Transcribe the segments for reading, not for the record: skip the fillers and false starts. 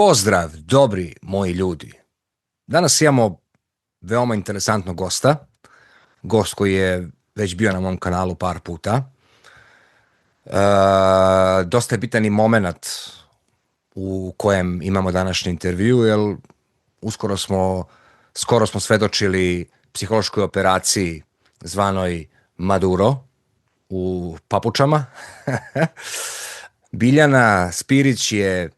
Pozdrav, dobri moji ljudi. Danas imamo veoma interesantnog gosta, gost koji je već bio na mom kanalu par puta. Dosta je bitan i moment u kojem imamo današnji intervju, jer skoro smo svedočili psihološkoj operaciji zvanoj Maduro u papučama. Biljana Spirić je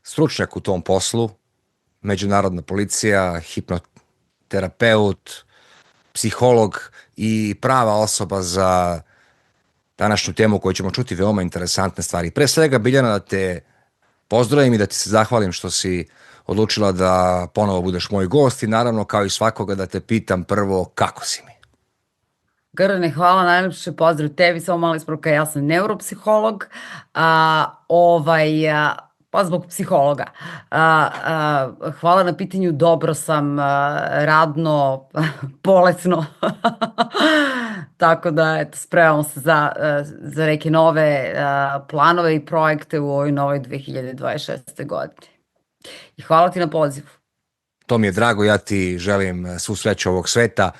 stručnjak u tom poslu, međunarodna policija, hipnoterapeut, psiholog i prava osoba za današnju temu koju ćemo čuti veoma interesantne stvari. Pre svega, Biljana, da te pozdravim i da ti se zahvalim što si odlučila da ponovo budeš moj gost i naravno kao i svakoga da te pitam prvo kako si mi. Grane, hvala najlepše, pozdrav tebi, samo mala isporuka, ja sam neuropsiholog, pa zbog psihologa. Hvala na pitanju, dobro sam, radno, bolesno, tako da eto, spremamo se za neke nove planove i projekte u ovoj novoj 2026. godini. I hvala ti na pozivu. To mi je drago, ja ti želim svu sreću ovog sveta.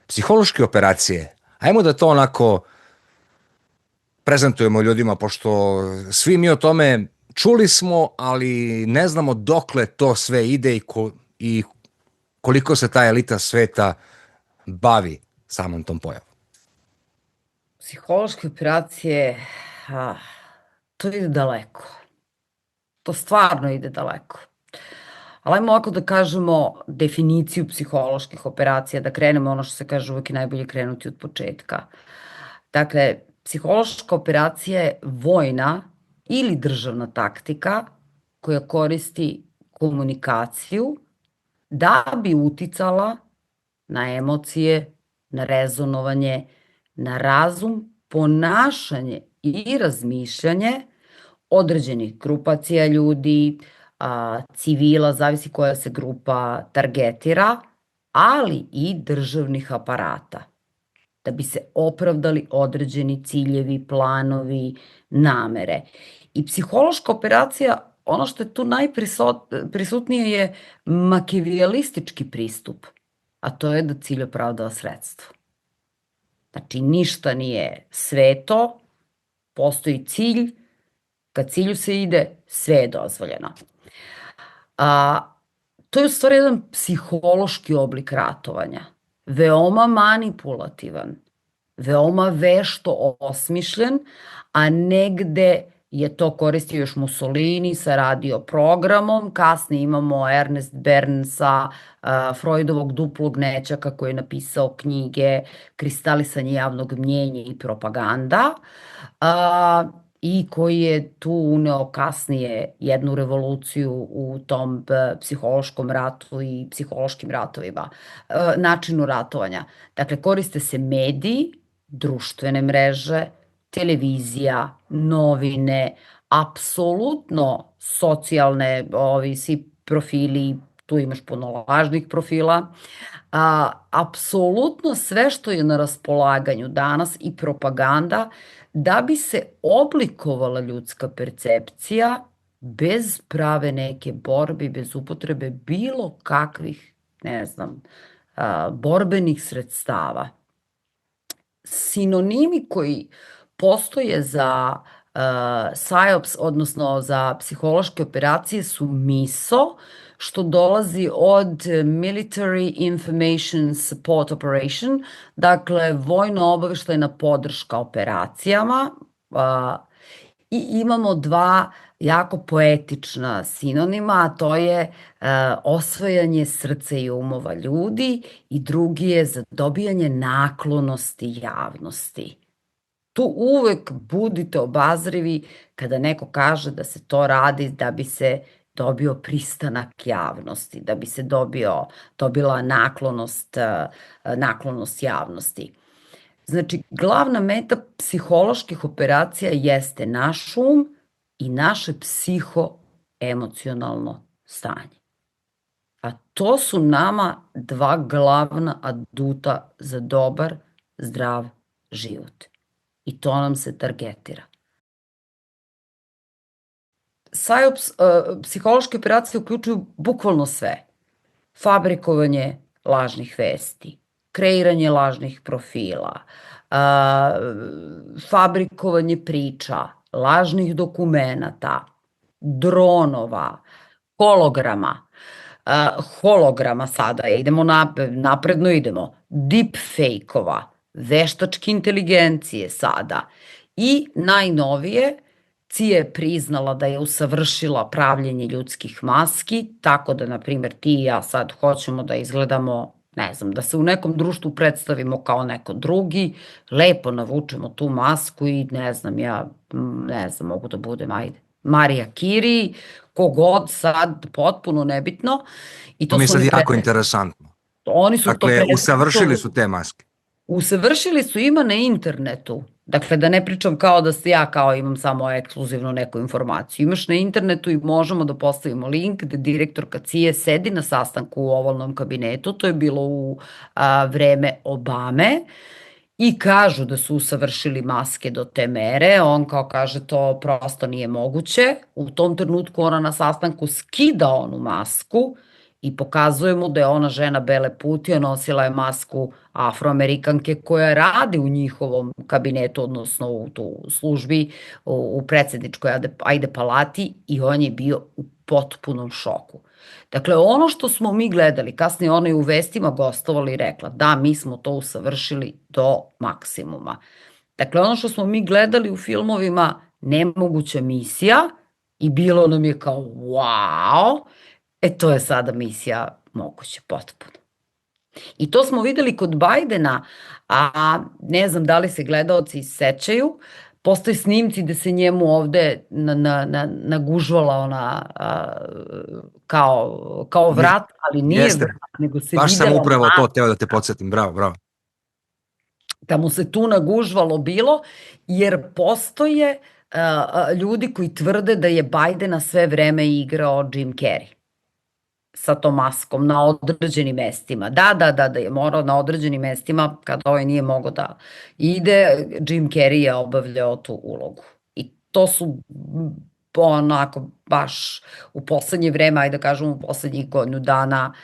Psihološke operacije, ajmo da to onako prezentujemo ljudima, pošto svi mi o tome čuli smo, ali ne znamo dokle to sve ide i koliko se ta elita sveta bavi samom tom pojavom. Psihološke operacije, to ide daleko. To stvarno ide daleko. Ali ajmo ovako da kažemo definiciju psiholoških operacija, da krenemo ono što se kaže uvek je najbolje krenuti od početka. Dakle, psihološka operacija je vojna ili državna taktika koja koristi komunikaciju da bi uticala na emocije, na rezonovanje, na razum, ponašanje i razmišljanje određenih grupacija ljudi, civila, zavisi koja se grupa targetira, ali i državnih aparata, da bi se opravdali određeni ciljevi, planovi, namere. I psihološka operacija, ono što je tu najprisutnije je makijavelistički pristup, a to je da cilj opravdava sredstvo. Znači, ništa nije sveto, postoji cilj, kad cilju se ide, sve je dozvoljeno. To je u stvari jedan psihološki oblik ratovanja, veoma manipulativan, veoma vešto osmišljen, a negde je to koristio još Mussolini sa radioprogramom, kasnije imamo Ernest Bern sa Freudovog duplog nećaka koji je napisao knjige Kristalisanje javnog mnjenja i propaganda, i koji je tu uneo kasnije jednu revoluciju u tom psihološkom ratu i psihološkim ratovima, načinu ratovanja. Dakle, koriste se mediji, društvene mreže, televizija, novine, apsolutno socijalne, svi profili, tu imaš puno lažnih profila, apsolutno sve što je na raspolaganju danas i propaganda, da bi se oblikovala ljudska percepcija bez prave neke borbe, bez upotrebe bilo kakvih, borbenih sredstava. Sinonimi koji postoje za PSYOPs, odnosno za psihološke operacije, su MISO, što dolazi od Military Information Support Operation, dakle vojno-obaveštajna podrška operacijama, i imamo dva jako poetična sinonima, a to je osvajanje srca i umova ljudi i drugi je za dobijanje naklonosti javnosti. Tu uvek budite obazrivi kada neko kaže da se to radi da bi se dobio pristanak javnosti, da bi se dobila naklonost javnosti. Znači, glavna meta psiholoških operacija jeste naš um i naše psihoemocionalno stanje. A to su nama dva glavna aduta za dobar, zdrav život. I to nam se targetira. Psihološke operacije uključuju bukvalno sve. Fabrikovanje lažnih vesti, kreiranje lažnih profila, fabrikovanje priča, lažnih dokumenata, dronova, holograma, holograma sada, idemo napredno idemo, deepfake-ova, veštačke inteligencije sada i najnovije, CIA je priznala da je usavršila pravljenje ljudskih maski, tako da, na primjer, ti i ja sad hoćemo da izgledamo, ne znam, da se u nekom društvu predstavimo kao neko drugi, lepo navučemo tu masku i ne znam, ne znam, mogu da budem, ajde, Marija Kiri, kogod sad, potpuno nebitno. I To to mi je su sad oni jako interesantno. Oni su to Dakle, usavršili su te maske. Usavršili su, ima na internetu. Dakle, da ne pričam kao da se ja kao imam samo ekskluzivno neku informaciju. Imaš na internetu i možemo da postavimo link gde direktorka CIA sedi na sastanku u ovalnom kabinetu, to je bilo u vreme Obame, i kažu da su usavršili maske do te mere, on kao kaže to prosto nije moguće. U tom trenutku ona na sastanku skida onu masku i pokazuje mu da je ona žena bele puti, nosila je masku Afroamerikanke koja radi u njihovom kabinetu, odnosno u tu službi u predsedničkoj ajde palati, i on je bio u potpunom šoku. Dakle, ono što smo mi gledali, kasnije ona je u vestima gostovala i rekla, da, mi smo to usavršili do maksimuma. Dakle, ono što smo mi gledali u filmovima, nemoguća misija, i bilo nam je kao, wow, to je sada misija moguća potpuno. I to smo videli kod Bajdena, a ne znam da li se gledaoci sećaju, postoje snimci gde se njemu ovde nagužvala ona kao vrat, ali nije Jeste. vrat, nego se Baš sam videla upravo to teo da te podsjetim, bravo, bravo. Da mu se tu nagužvalo bilo, jer postoje ljudi koji tvrde da je Bajdena sve vreme igrao Jim Carrey sa tom maskom na određenim mestima. Da je morao na određenim mestima, kada ovaj nije mogao da ide, Jim Carrey je obavljao tu ulogu. I to su onako baš u poslednje vreme, ajde da kažem u poslednjih godinu dana,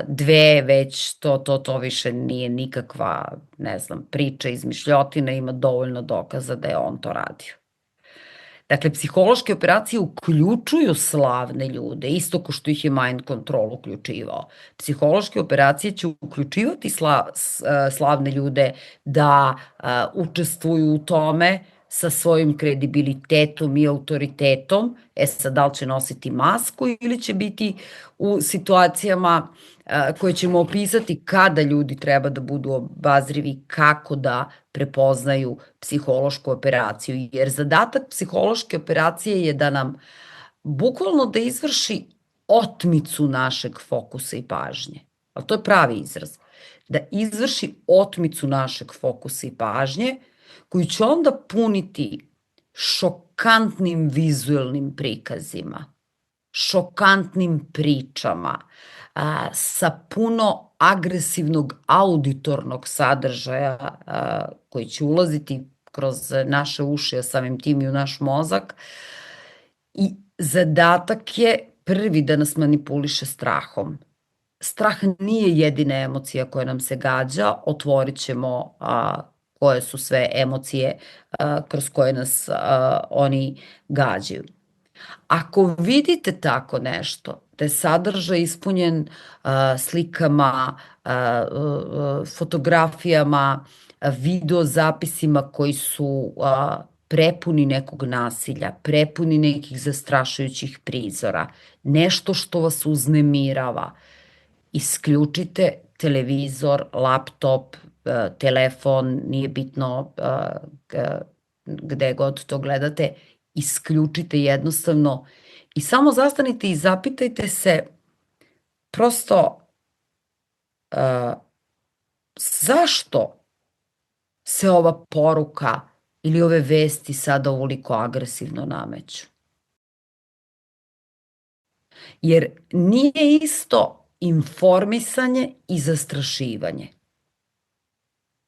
dve već, to više nije nikakva, ne znam, priča, izmišljotina, ima dovoljno dokaza da je on to radio. Dakle, psihološke operacije uključuju slavne ljude, isto ko što ih je mind control uključivao. Psihološke operacije će uključivati slavne ljude da učestvuju u tome sa svojim kredibilitetom i autoritetom. Sad, da li će nositi masku ili će biti u situacijama koje ćemo opisati kada ljudi treba da budu obazrivi, kako da prepoznaju psihološku operaciju. Jer zadatak psihološke operacije je da nam bukvalno da izvrši otmicu našeg fokusa i pažnje. Ali to je pravi izraz. Da izvrši otmicu našeg fokusa i pažnje, koju će onda puniti šokantnim vizuelnim prikazima, šokantnim pričama, sa puno agresivnog auditornog sadržaja koji će ulaziti kroz naše uši, a samim tim i u naš mozak. I zadatak je prvi da nas manipuliše strahom. Strah nije jedina emocija koja nam se gađa, otvorit ćemo koje su sve emocije kroz koje nas oni gađaju. Ako vidite tako nešto, da je sadržaj ispunjen slikama, fotografijama, video zapisima koji su prepuni nekog nasilja, prepuni nekih zastrašujućih prizora, nešto što vas uznemirava, isključite televizor, laptop, telefon, nije bitno gde god to gledate, isključite jednostavno i samo zastanite i zapitajte se prosto zašto se ova poruka ili ove vesti sada ovoliko agresivno nameću. Jer nije isto informisanje i zastrašivanje.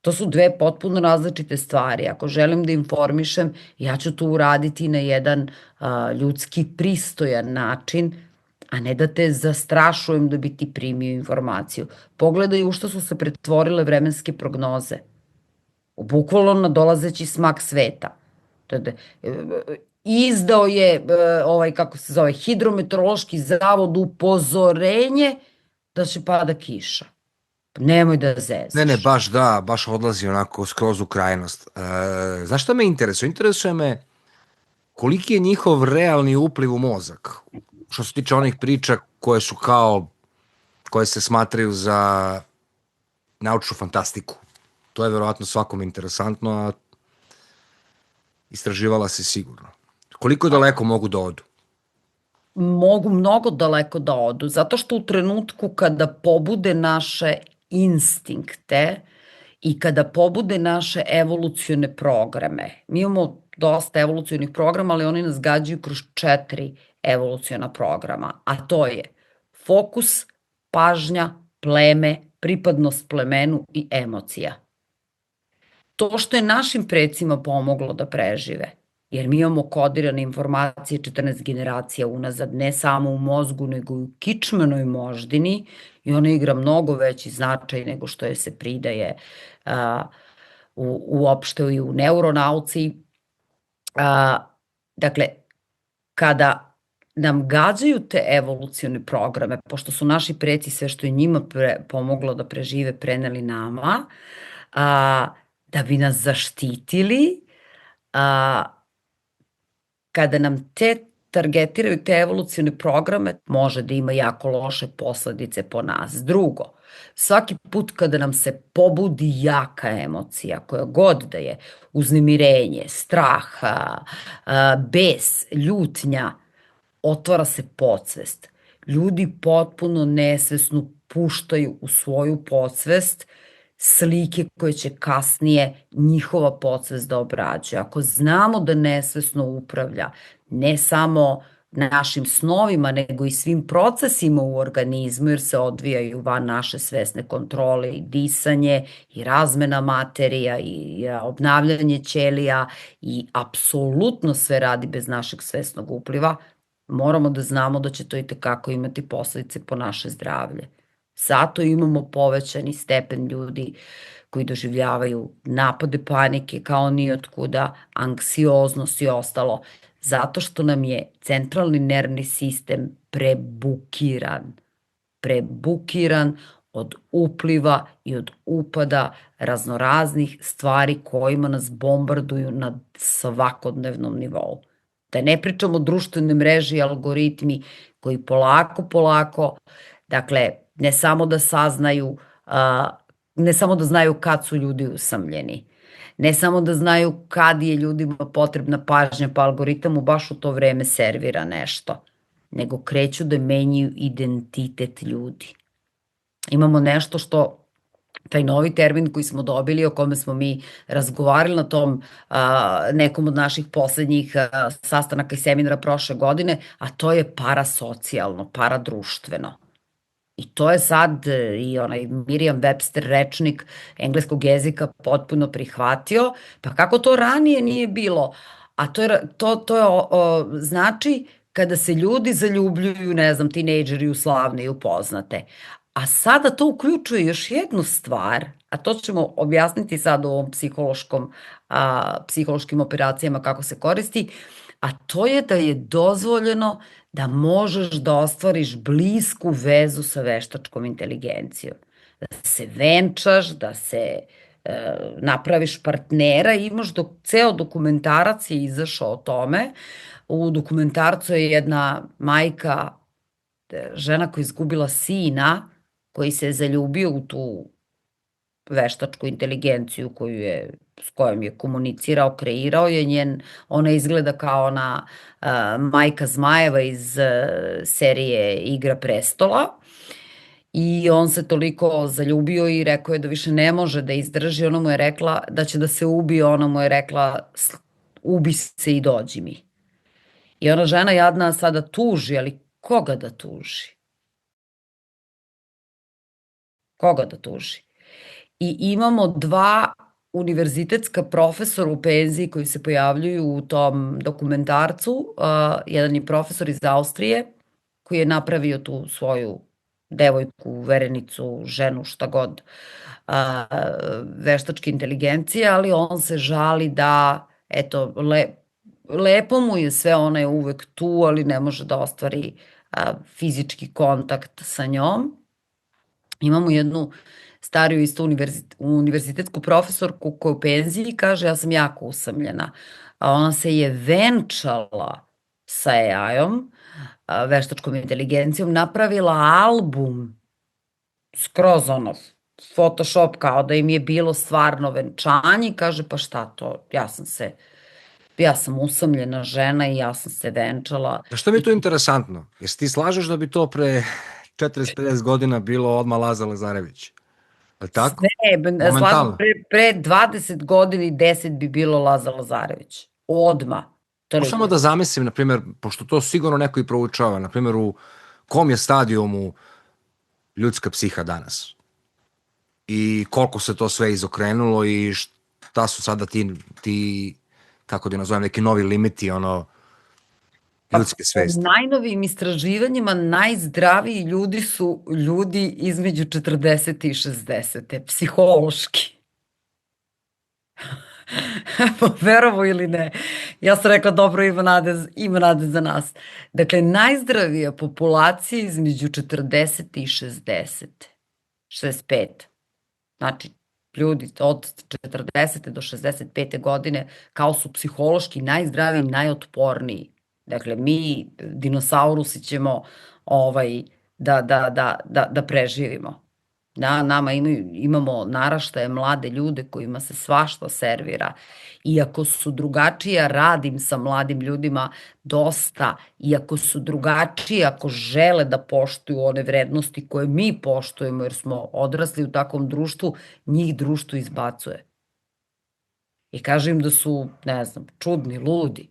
To su dve potpuno različite stvari. Ako želim da informišem, ja ću to uraditi na jedan ljudski pristojan način, a ne da te zastrašujem da bi ti primio informaciju. Pogledaj u što su se pretvorile vremenske prognoze. Bukvalno na dolazeći smak sveta. Izdao je ovaj, kako se zove, hidrometeorološki zavod upozorenje da će pada kiša. Nemoj da Ne, zezaš. baš da, baš odlazi onako skroz u krajnost. Znaš šta me interesuje? Interesuje me koliki je njihov realni upliv u mozak, što se tiče onih priča koje su kao, koje se smatraju za naučnu fantastiku. To je verovatno svakom interesantno, a istraživala se sigurno. Koliko daleko mogu da odu? Mogu mnogo daleko da odu, zato što u trenutku kada pobude naše instinkte i kada pobude naše evolucione programe, mi imamo dosta evolucionih programa, ali oni nas gađaju kroz 4 evoluciona programa, a to je fokus, pažnja, pleme, pripadnost plemenu i emocija. To što je našim precima pomoglo da prežive, jer mi imamo kodirane informacije 14 generacija unazad, ne samo u mozgu, nego i u kičmenoj moždini i ona igra mnogo veći značaj nego što je se pridaje uopšte i u neuronauci. Dakle, kada nam gađaju te evolucione programe, pošto su naši preci sve što je njima pomoglo da prežive preneli nama, da bi nas zaštitili, kada nam targetiraju te evolucione programe, može da ima jako loše posledice po nas. Drugo, svaki put kada nam se pobudi jaka emocija, koja god da je, uznemirenje, strah, bes, ljutnja, otvara se podsvest. Ljudi potpuno nesvesno puštaju u svoju podsvest slike koje će kasnije njihova podsvest da obrađuje. Ako znamo da nesvesno upravlja ne samo našim snovima, nego i svim procesima u organizmu, jer se odvijaju van naše svesne kontrole i disanje i razmena materija i obnavljanje ćelija i apsolutno sve radi bez našeg svesnog upliva, moramo da znamo da će to i tekako imati posledice po naše zdravlje. Zato imamo povećani stepen ljudi koji doživljavaju napade panike kao ni otkuda, anksioznost i ostalo, zato što nam je centralni nervni sistem prebukiran od upliva i od upada raznoraznih stvari kojima nas bombarduju na svakodnevnom nivou. Da ne pričamo o društvenoj mreži i algoritmi koji polako, dakle, ne samo da saznaju, ne samo da znaju kad su ljudi usamljeni, ne samo da znaju kad je ljudima potrebna pažnja, pa algoritam mu baš u to vreme servira nešto, nego kreću da menjaju identitet ljudi. Imamo nešto što taj novi termin koji smo dobili, o kome smo mi razgovarali na tom nekom od naših poslednjih sastanaka i seminara prošle godine, a to je parasocijalno, paradruštveno. I to je sad i onaj Merriam-Webster rečnik engleskog jezika potpuno prihvatio, pa kako to ranije nije bilo? A znači kada se ljudi zaljubljuju, ne znam, tinejdžeri u slavne i upoznate. A sada to uključuje još jednu stvar, a to ćemo objasniti sad u ovom psihološkim operacijama kako se koristi, a to je da je dozvoljeno da možeš da ostvariš blisku vezu sa veštačkom inteligencijom. Da se venčaš, da se napraviš partnera, imaš ceo dokumentarac je izašao o tome. U dokumentarcu je jedna majka, žena koja je izgubila sina, koji se je zaljubio u tu veštačku inteligenciju s kojom je komunicirao, kreirao je ona izgleda kao ona majka Zmajeva iz serije Igra prestola i on se toliko zaljubio i rekao je da više ne može da izdrži, ona mu je rekla da će da se ubije, ona mu je rekla ubi se i dođi mi. I ona žena jadna sada tuži, ali koga da tuži? Koga da tuži? i imamo dva univerzitetska profesora u penziji koji se pojavljuju u tom dokumentarcu. Jedan je profesor iz Austrije koji je napravio tu svoju devojku, verenicu, ženu, šta god, a, veštačke inteligencije, ali on se žali da, eto, lepo mu je sve, ona je uvek tu, ali ne može da ostvari fizički kontakt sa njom. Imamo jednu stariju isto univerzitetsku profesorku koja je u penziji kaže ja sam jako usamljena. A ona se je venčala sa AI-om, veštačkom inteligencijom, napravila album skroz ono, Photoshop kao da im je bilo stvarno venčanje i kaže pa šta to, ja sam usamljena žena i ja sam se venčala. Što mi je to interesantno? Jesi ti slažeš da bi to pre 40-50 godina bilo odmah Laza Lazarević? Je li tako? Sve, slažem, Momentalno. pre 20 godina i 10 bi bilo Laza Lazarević. Odma. Samo da zamislim, na primjer, pošto to sigurno neko i proučava, na primjer, u kom je stadijumu ljudska psiha danas? I koliko se to sve izokrenulo i šta su sada ti kako da nazovem, neki novi limiti, ljudske svesti? Po najnovijim istraživanjima najzdraviji ljudi su ljudi između 40 i 60. Psihološki. Verovo ili ne. Ja sam rekla dobro, ima nade za nas. Dakle, najzdravija populacija između 40 i 60. 65. Znači, ljudi od 40. do 65. godine kao su psihološki najzdraviji, najotporniji. Dakle, mi, dinosaurusi, ćemo da preživimo. Nama imamo naraštaje, mlade ljude kojima se svašta servira. Iako su drugačije, radim sa mladim ljudima dosta, iako su drugačije, ako žele da poštuju one vrednosti koje mi poštujemo, jer smo odrasli u takvom društvu, njih društvo izbacuje. I kažem im da su, ne znam, čudni, ludi.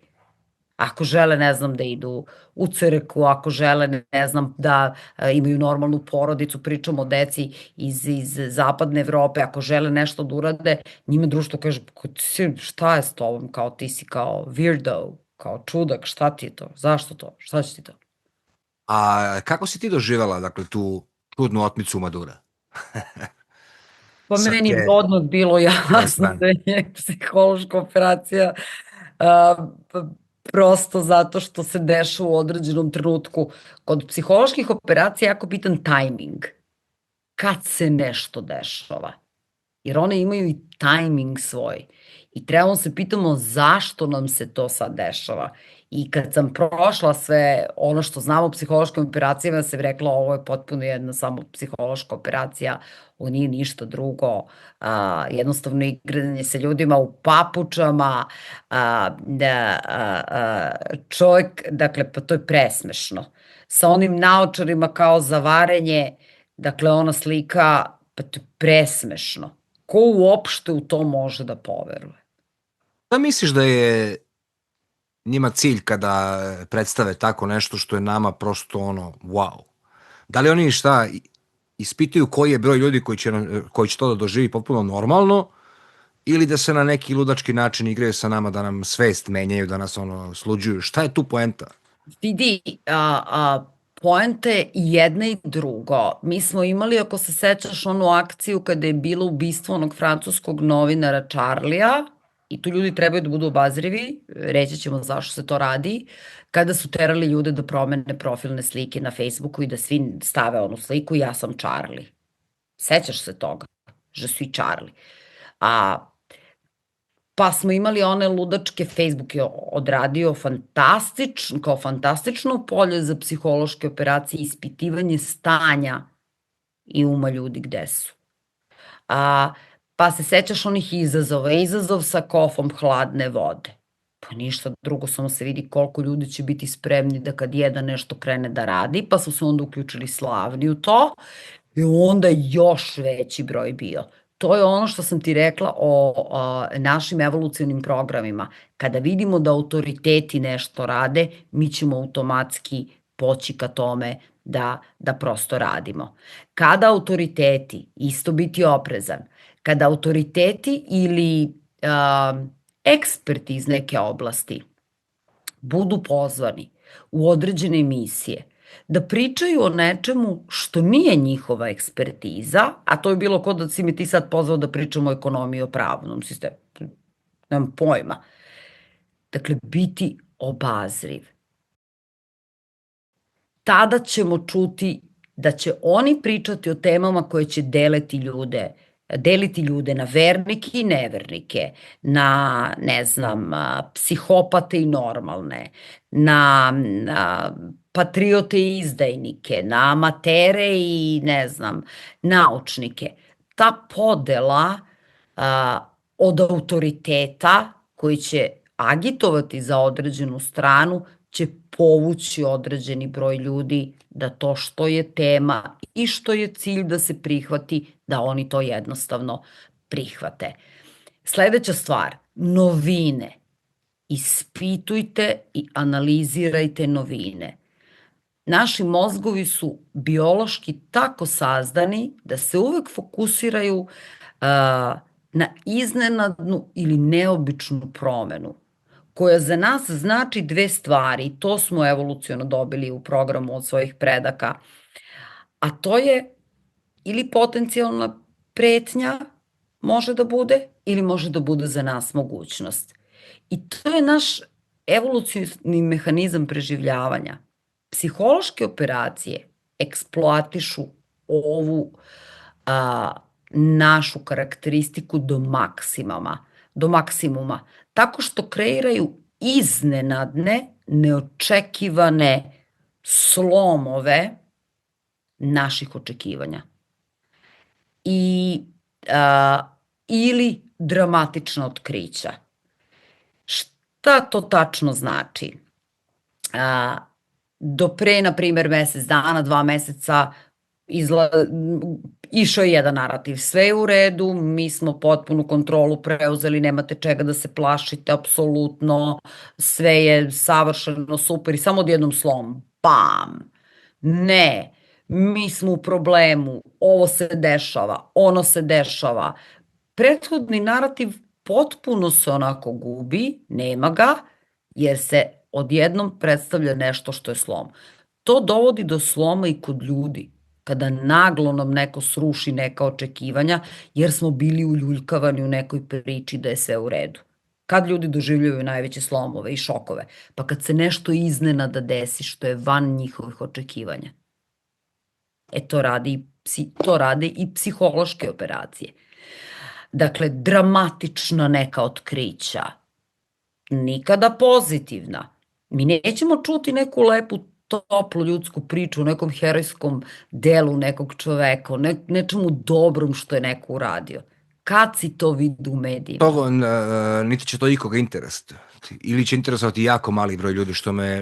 Ako žele, ne znam, da idu u crkvu, ako žele, ne znam, da imaju normalnu porodicu, pričamo o deci iz zapadne Evrope, ako žele nešto da urade, njima društvo kaže, šta je s tobom, kao ti si kao weirdo, kao čudak, šta ti je to, zašto to, šta će ti to? A kako si ti doživjela, dakle, tu čudnu otmicu Madura? Pa meni je odmah bilo jasno da je psihološka operacija, prosto zato što se dešava u određenom trenutku. Kod psiholoških operacija je jako bitan tajming. Kad se nešto dešava. Jer one imaju i tajming svoj. I trebamo se pitamo zašto nam se to sad dešava. I kad sam prošla sve ono što znamo o psihološkim operacijama, sam rekla ovo je potpuno jedna samo psihološka operacija, ovo nije ništa drugo, jednostavno igranje sa ljudima u papučama, čovjek, dakle, pa to je presmešno. Sa onim naočarima kao za varenje, dakle, ona slika, pa to je presmešno. Ko uopšte u to može da poveruje? Da misliš da je njima cilj kada predstave tako nešto što je nama prosto wow? Da li oni ispituju koji je broj ljudi koji će to da doživi potpuno normalno ili da se na neki ludački način igraju sa nama, da nam svest menjaju, da nas sluđuju? Šta je tu poenta? Vidi, poenta je i jedno i drugo. Mi smo imali, ako se sećaš, onu akciju kada je bilo ubistvo onog francuskog novinara Charlija, i tu ljudi trebaju da budu obazrivi, reći ćemo zašto se to radi, kada su terali ljude da promene profilne slike na Facebooku i da svi stave onu sliku ja sam Charlie. Sećaš se toga? Je suis Charlie. Pa smo imali one ludačke, Facebook je odradio kao fantastično polje za psihološke operacije, ispitivanje stanja i uma ljudi gde su. Pa se sećaš onih izazova, izazov sa kofom hladne vode. Pa ništa drugo, samo se vidi koliko ljudi će biti spremni da kad jedan nešto krene da radi, pa su se onda uključili slavni u to i onda još veći broj bio. To je ono što sam ti rekla o našim evolucionim programima. Kada vidimo da autoriteti nešto rade, mi ćemo automatski poći ka tome da prosto radimo. Kada autoriteti, isto biti oprezan, kada autoriteti ili eksperti iz neke oblasti budu pozvani u određene emisije da pričaju o nečemu što nije njihova ekspertiza, a to je bilo kod da si mi ti sad pozvao da pričamo o ekonomiji, o pravnom sistemu. Nemam pojma. Dakle, biti obazriv. Tada ćemo čuti da će oni pričati o temama koje će deliti ljude na vernike i nevernike, na, ne znam, psihopate i normalne, na patriote i izdajnike, na amatere i, ne znam, naučnike. Ta podela od autoriteta koji će agitovati za određenu stranu će povući određeni broj ljudi da to što je tema i što je cilj da se prihvati, da oni to jednostavno prihvate. Sledeća stvar, novine. Ispitujte i analizirajte novine. Naši mozgovi su biološki tako sazdani da se uvek fokusiraju na iznenadnu ili neobičnu promenu, koja za nas znači dve stvari, i to smo evoluciono dobili u programu od svojih predaka, a to je ili potencijalna pretnja može da bude, ili može da bude za nas mogućnost. I to je naš evolucioni mehanizam preživljavanja. Psihološke operacije eksploatišu ovu našu karakteristiku do maksimuma, tako što kreiraju iznenadne, neočekivane slomove naših očekivanja. Ili dramatična otkrića. Šta to tačno znači? Do pre, na primer, mesec dana, 2 meseca, išao je jedan narativ, sve je u redu, mi smo potpunu kontrolu preuzeli, nemate čega da se plašite, apsolutno, sve je savršeno, super i samo odjednom slom, bam, ne, mi smo u problemu, ovo se dešava, ono se dešava. Prethodni narativ potpuno se onako gubi, nema ga, jer se odjednom predstavlja nešto što je slom. To dovodi do sloma i kod ljudi, kada naglo nam neko sruši neka očekivanja, jer smo bili uljuljkavani u nekoj priči da je sve u redu. Kad ljudi doživljaju najveće slomove i šokove? Pa kad se nešto iznenada desi što je van njihovih očekivanja. To rade i psihološke operacije. Dakle, dramatična neka otkrića, nikada pozitivna. Mi nećemo čuti neku lepu, toplu ljudsku priču o nekom herojskom delu nekog čoveka, o nečemu dobrom što je neko uradio. Kad si to vidio u medijima? Togo, niti će to ikoga interesovati. Ili će interesovati jako mali broj ljudi,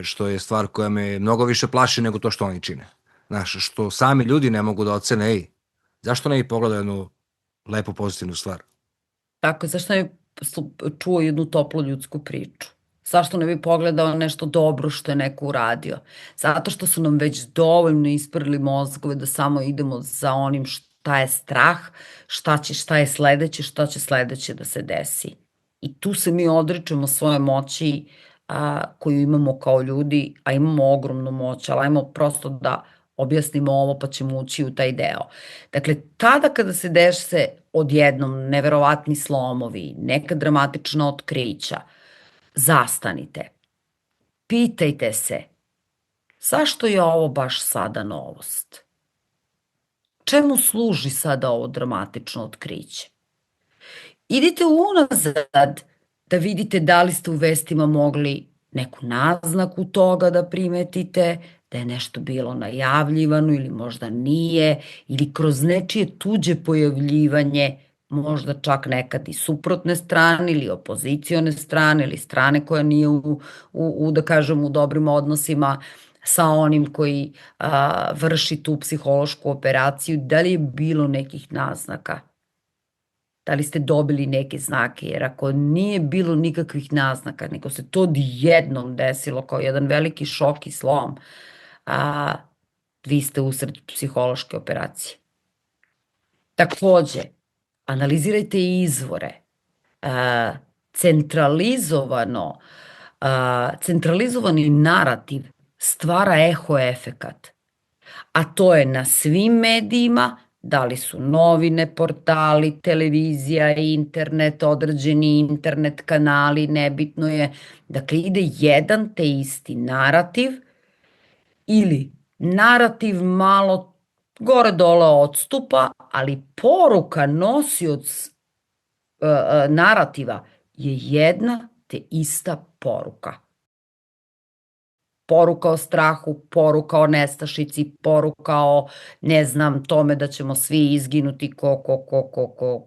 što je stvar koja me mnogo više plaši nego to što oni čine. Znaš, što sami ljudi ne mogu da ocene, zašto ne i pogledaju jednu lepu pozitivnu stvar? Tako, zašto ne bi čuo jednu toplu ljudsku priču? Zašto ne bi pogledao nešto dobro što je neko uradio? Zato što su nam već dovoljno isprli mozgove da samo idemo za onim šta je strah, šta je sledeće, šta će sledeće da se desi. I tu se mi odričemo svoje moći koju imamo kao ljudi, a imamo ogromnu moć, ali ajmo prosto da objasnimo ovo pa ćemo ući u taj deo. Dakle, tada kada se dese odjednom neverovatni slomovi, neka dramatična otkrića, zastanite. Pitajte se, zašto je ovo baš sada novost? Čemu služi sada ovo dramatično otkriće? Idite unazad da vidite da li ste u vestima mogli neku naznaku toga da primetite, da je nešto bilo najavljivano ili možda nije, ili kroz nečije tuđe pojavljivanje, možda čak nekad i suprotne strane ili opozicione strane ili strane koja nije da kažem, u dobrim odnosima sa onim koji vrši tu psihološku operaciju, da li je bilo nekih naznaka? Da li ste dobili neke znake? Jer ako nije bilo nikakvih naznaka, nego se to odjednom desilo kao jedan veliki šok i slom, vi ste usred psihološke operacije. Takođe, analizirajte izvore. E, centralizovano, centralizovani narativ stvara eho efekat, a to je na svim medijima, da li su novine, portali, televizija, internet, određeni internet kanali, nebitno je. Dakle, ide jedan te isti narativ ili narativ malo gore dole odstupa, ali poruka nosioc narativa je jedna te ista poruka. Poruka o strahu, poruka o nestašici, poruka o, ne znam, tome da ćemo svi izginuti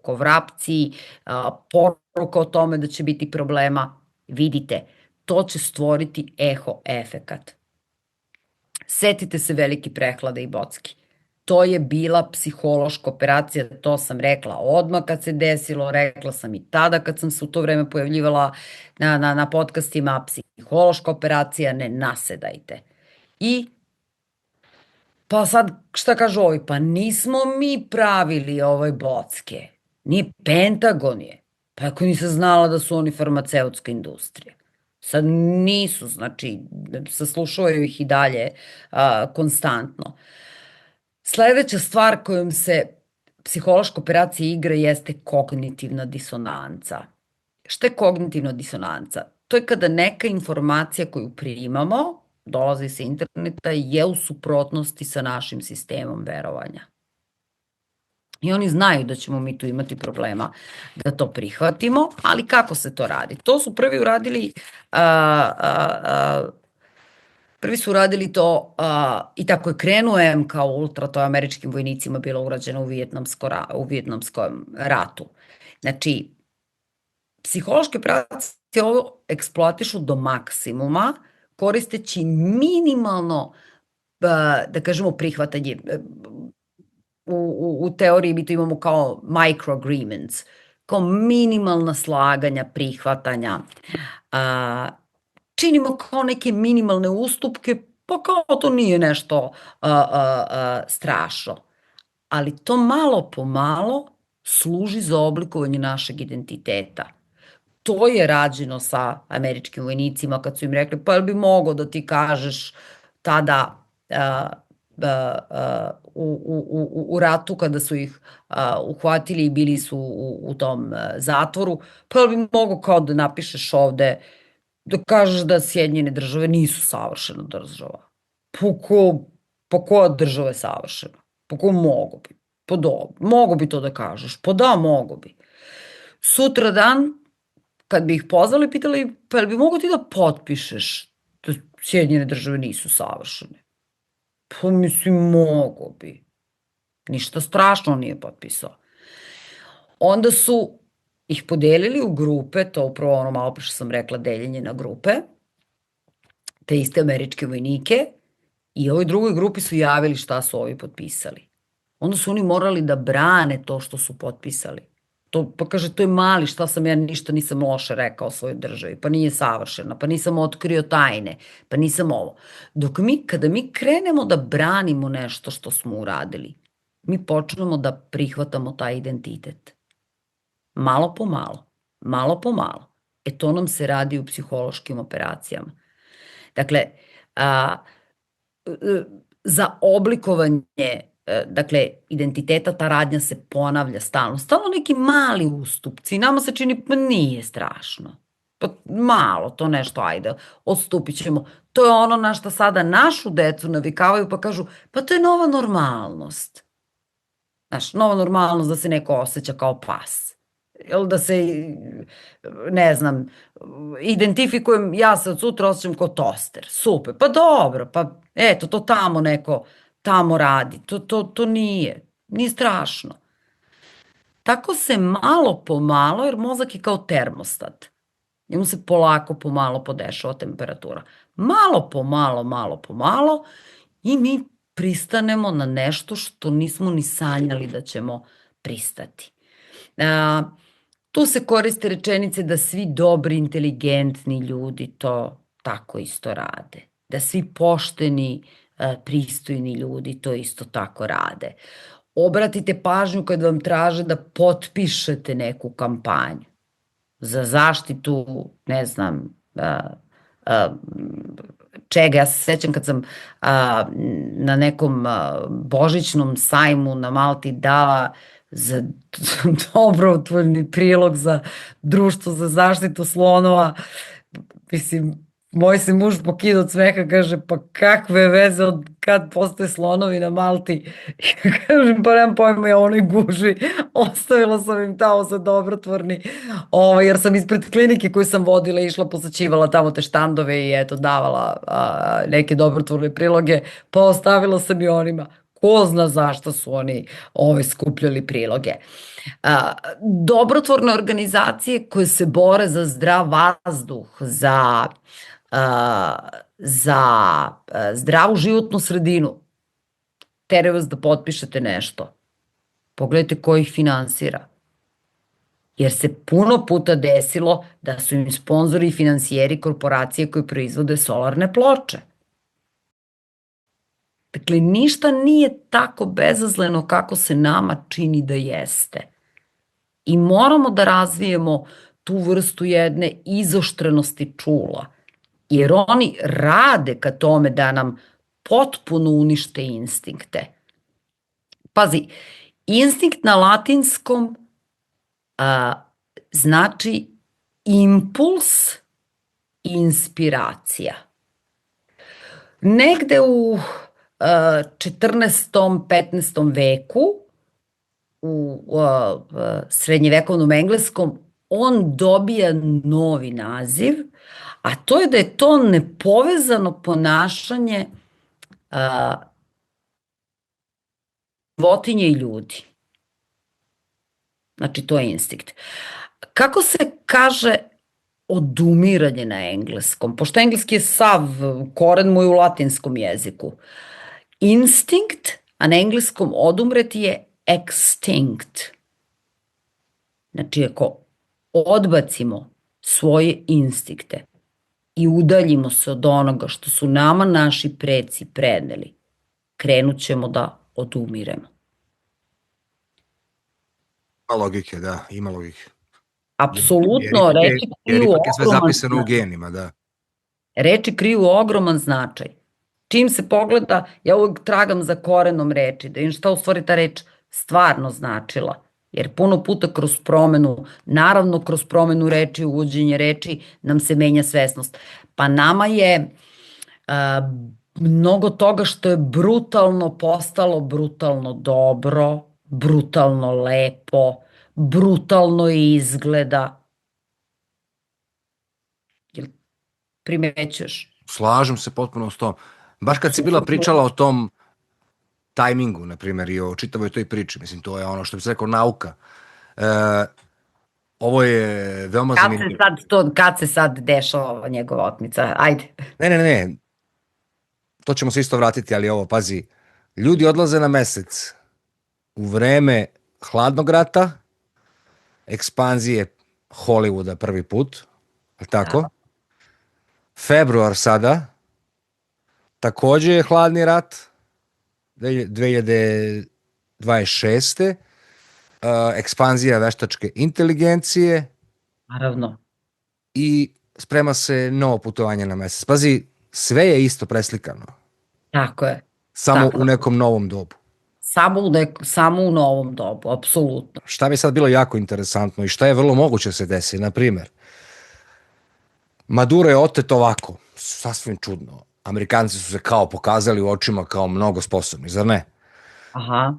ko vrapci, poruka o tome da će biti problema. Vidite, to će stvoriti eho efekat. Setite se Velike prehlade i Bocki. To je bila psihološka operacija, to sam rekla odmah kad se desilo, rekla sam i tada kad sam se u to vreme pojavljivala na podcastima, psihološka operacija, ne nasedajte. I pa sad šta kažu ovi, pa nismo mi pravili Bocke, ni Pentagon je, pa ako nisam znala da su oni farmaceutska industrija. Sad nisu, znači, saslušavaju ih i dalje konstantno. Sledeća stvar kojom se psihološka operacija igra jeste kognitivna disonanca. Šta je kognitivna disonanca? To je kada neka informacija koju primamo, dolazi sa interneta, je u suprotnosti sa našim sistemom verovanja. I oni znaju da ćemo mi tu imati problema da to prihvatimo, ali kako se to radi? To su prvi uradili Prvi su uradili to i tako je krenuo MK Ultra, to je američkim vojnicima bilo urađeno u Vijetnamskom ratu. Znači, psihološke operacije ovo eksploatišu do maksimuma, koristeći minimalno, da kažemo, prihvatanje. U teoriji mi to imamo kao microagreements, kao minimalna slaganja, prihvatanja, činimo kao neke minimalne ustupke, pa kao to nije nešto strašno. Ali to malo po malo služi za oblikovanje našeg identiteta. To je rađeno sa američkim vojnicima kad su im rekli, pa jel bi mogo da ti kažeš tada u ratu kada su ih uhvatili i bili su u tom zatvoru, pa jel bi mogo kao da napišeš ovde da kažeš da Sjedinjene države nisu savršena država. Pa koja država je savršena? Pa ko mogo bi? Pa dobro, mogo bi to da kažeš. Pa da, mogo bi. Sutra dan, kad bi ih pozvali, pitali, pa jel bi mogo ti da potpišeš da Sjedinjene države nisu savršene? Pa mislim, mogo bi. Ništa strašno nije potpisao. Onda su ih podelili u grupe, to upravo ono malo pre što sam rekla, deljenje na grupe, te iste američke vojnike, i ovoj drugoj grupi su javili šta su ovi potpisali. Onda su oni morali da brane to što su potpisali. Pa kaže, to je mali, šta sam ja, ništa nisam loše rekao svojoj državi, pa nije savršena, pa nisam otkrio tajne, pa nisam ovo. Kada mi krenemo da branimo nešto što smo uradili, mi počnemo da prihvatamo taj identitet. Malo po malo, malo po malo. To nam se radi u psihološkim operacijama. Dakle, za oblikovanje identiteta ta radnja se ponavlja stalno. Stalno neki mali ustupci. Nama se čini, pa nije strašno. Pa malo, to nešto, ajde, odstupit ćemo. To je ono na što sada našu decu navikavaju pa kažu, pa to je nova normalnost. Znaš, nova normalnost da se neko osjeća kao pas. Da se, ne znam, identifikujem, ja se od sutra osjećam kao toster. Super, pa dobro, pa eto, to tamo neko tamo radi. To nije strašno. Tako se malo po malo, jer mozak je kao termostat. Njemu se polako po malo podešava temperatura. Malo po malo i mi pristanemo na nešto što nismo ni sanjali da ćemo pristati. Tu se koriste rečenice da svi dobri, inteligentni ljudi to tako isto rade. Da svi pošteni, pristojni ljudi to isto tako rade. obratite pažnju kad vam traže da potpišete neku kampanju za zaštitu, ne znam, a, čega. Ja se sećam kad sam na nekom božićnom sajmu na Malti dala za dobrotvorni prilog za Društvo za zaštitu slonova. Mislim, moj se muž pokida od smeha, kaže, pa kakve veze od kad postoje slonovi na Malti? Ja kažem, pa nemam pojma, ja onoj guži, ostavila sam im tamo za dobrotvorni, jer sam ispred klinike koju sam vodila, išla, posaćivala tamo te štandove i eto, davala neke dobrotvorne priloge, pa ostavila sam i onima. Ko zna zašto su oni skupljali priloge. Dobrotvorne organizacije koje se bore za zdrav vazduh, za zdravu životnu sredinu, teraju vas da potpišete nešto. Pogledajte ko ih finansira. Jer se puno puta desilo da su im sponzori i finansijeri korporacije koje proizvode solarne ploče. Dakle, ništa nije tako bezazleno kako se nama čini da jeste. I moramo da razvijemo tu vrstu jedne izoštrenosti čula, jer oni rade ka tome da nam potpuno unište instinkte. Pazi, instinkt na latinskom znači impuls i inspiracija. Negde u 14. 15. veku u srednjevekovnom engleskom on dobija novi naziv, a to je da je to nepovezano ponašanje životinje i ljudi. Znači, to je instinkt. Kako se kaže odumiranje na engleskom? Pošto engleski je sav, koren mu je u latinskom jeziku. Instinkt, a na engleskom odumreti je extinct. Znači, ako odbacimo svoje instinkte i udaljimo se od onoga što su nama naši preci preneli, krenut ćemo da odumiremo. Ima logike, da, ima logike. Apsolutno, reči kriju ipak je sve ogroman zapisano u značaj. genima, da. Reči kriju ogroman značaj. Čim se pogleda, ja uvijek tragam za korenom reči, da im šta u stvari ta reč stvarno značila. Jer puno puta kroz promenu, naravno kroz promenu reči, uvođenje reči, nam se menja svesnost. Pa nama je mnogo toga što je brutalno postalo brutalno dobro, brutalno lepo, brutalno izgleda. Jel primećuješ? Slažem se potpuno s tom. Baš kad si bila pričala o tom tajmingu, na primjer, i o čitavoj toj priči, mislim, to je ono što bi se rekao nauka. Ovo je veoma zanimljivo. Kad se sad dešava njegova otmica? Ajde. Ne. To ćemo se isto vratiti, ali ovo, pazi. Ljudi odlaze na mesec u vreme hladnog rata, ekspanzije Hollywooda prvi put, ali tako? Da. Februar sada, takođe je hladni rat, 2026. Ekspanzija veštačke inteligencije. Naravno. I sprema se novo putovanje na mesec. Pazi, sve je isto preslikano. Tako je. Samo u nekom novom dobu. Samo u novom dobu, apsolutno. Šta bi sad bilo jako interesantno i šta je vrlo moguće se desi, na primjer, Maduro je otet ovako, sasvim čudno. Amerikanci su se kao pokazali u očima kao mnogo sposobni, zar ne? Aha.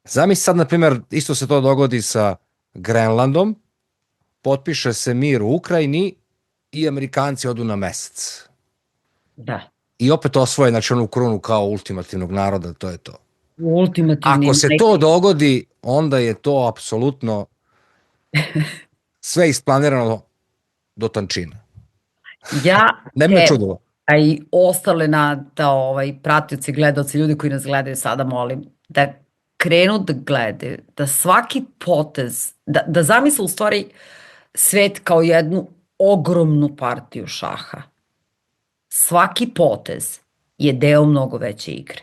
Zamisli sad, na primjer, isto se to dogodi sa Grenlandom, potpiše se mir u Ukrajini i Amerikanci odu na mesec. Da. I opet osvoje, znači, onu krunu kao ultimativnog naroda, to je to. Ultimativni. Ako se to dogodi, onda je to apsolutno sve isplanirano do tančina. Ne bi me čudilo. A i ostale pratioci, gledalci, ljudi koji nas gledaju sada, molim da krenu da gledaju, da svaki potez, da zamisle u stvari svet kao jednu ogromnu partiju šaha. Svaki potez je deo mnogo veće igre.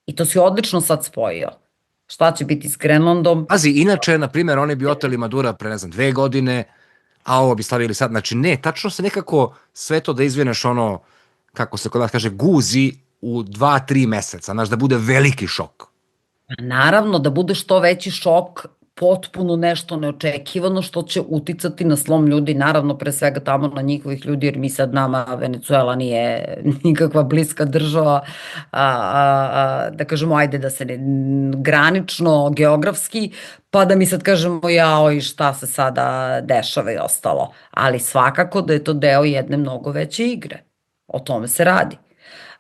I to si odlično sad spojio. Šta će biti s Grenlandom? Pazi, inače, na primjer, oni bi oteli Madura pre, ne znam, 2 godine, a ovo bi stavili sad. Znači, ne, tačno se nekako sve to da izvineš ono, kako se kod nas kaže, guzi u 2, 3 meseca, znaš, da bude veliki šok. Naravno da bude što veći šok, potpuno nešto neočekivano što će uticati na slom ljudi, naravno pre svega tamo na njihovih ljudi, jer mi sad nama Venecuela nije nikakva bliska država, da kažemo ajde da se ne, granično, geografski, pa da mi sad kažemo jao i šta se sada dešava i ostalo, ali svakako da je to deo jedne mnogo veće igre, o tome se radi.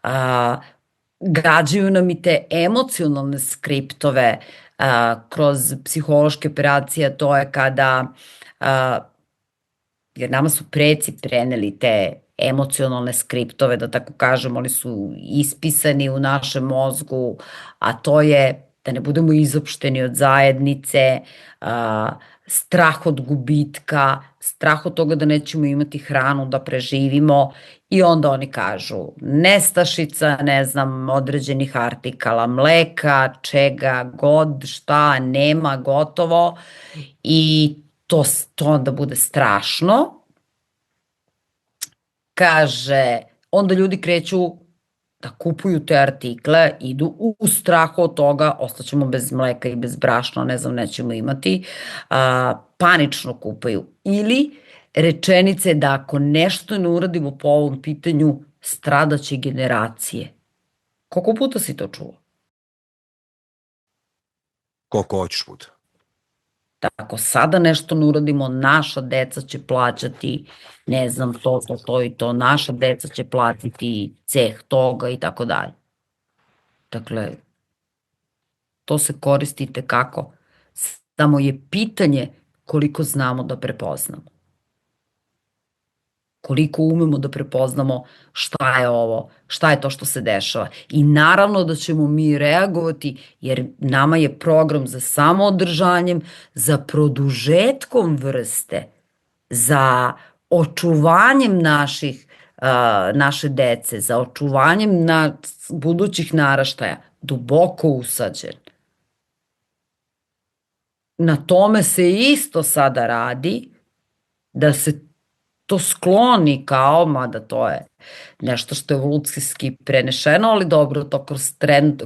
A, Gađaju nam i te emocionalne skriptove kroz psihološke operacije, to je kada, a, jer nama su preci preneli te emocionalne skriptove, da tako kažem, oni su ispisani u našem mozgu, a to je da ne budemo izopšteni od zajednice, strah od gubitka, strah od toga da nećemo imati hranu da preživimo i onda oni kažu nestašica, ne znam, određenih artikala, mleka, čega god, šta, nema, gotovo i to onda bude strašno. Kaže, onda ljudi kreću da kupuju te artikle, idu u strahu od toga, ostaćemo bez mleka i bez brašna, ne znam, nećemo imati, panično kupaju. Ili rečenice da ako nešto ne uradimo po ovom pitanju, stradaće generacije. Koliko puta si to čuo? Koliko hoćeš puta. Da ako sada nešto ne uradimo, naša deca će plaćati, ne znam, to i to, naša deca će platiti ceh toga i tako dalje. Dakle, to se koristi tekako. Samo je pitanje koliko znamo da prepoznamo. Koliko umemo da prepoznamo šta je ovo, šta je to što se dešava. I naravno da ćemo mi reagovati, jer nama je program za samoodržanjem, za produžetkom vrste, za očuvanjem naše dece, za očuvanjem budućih naraštaja, duboko usađen. Na tome se isto sada radi, da se to skloni kao, mada to je nešto što je evolucijski prenešeno, ali dobro, to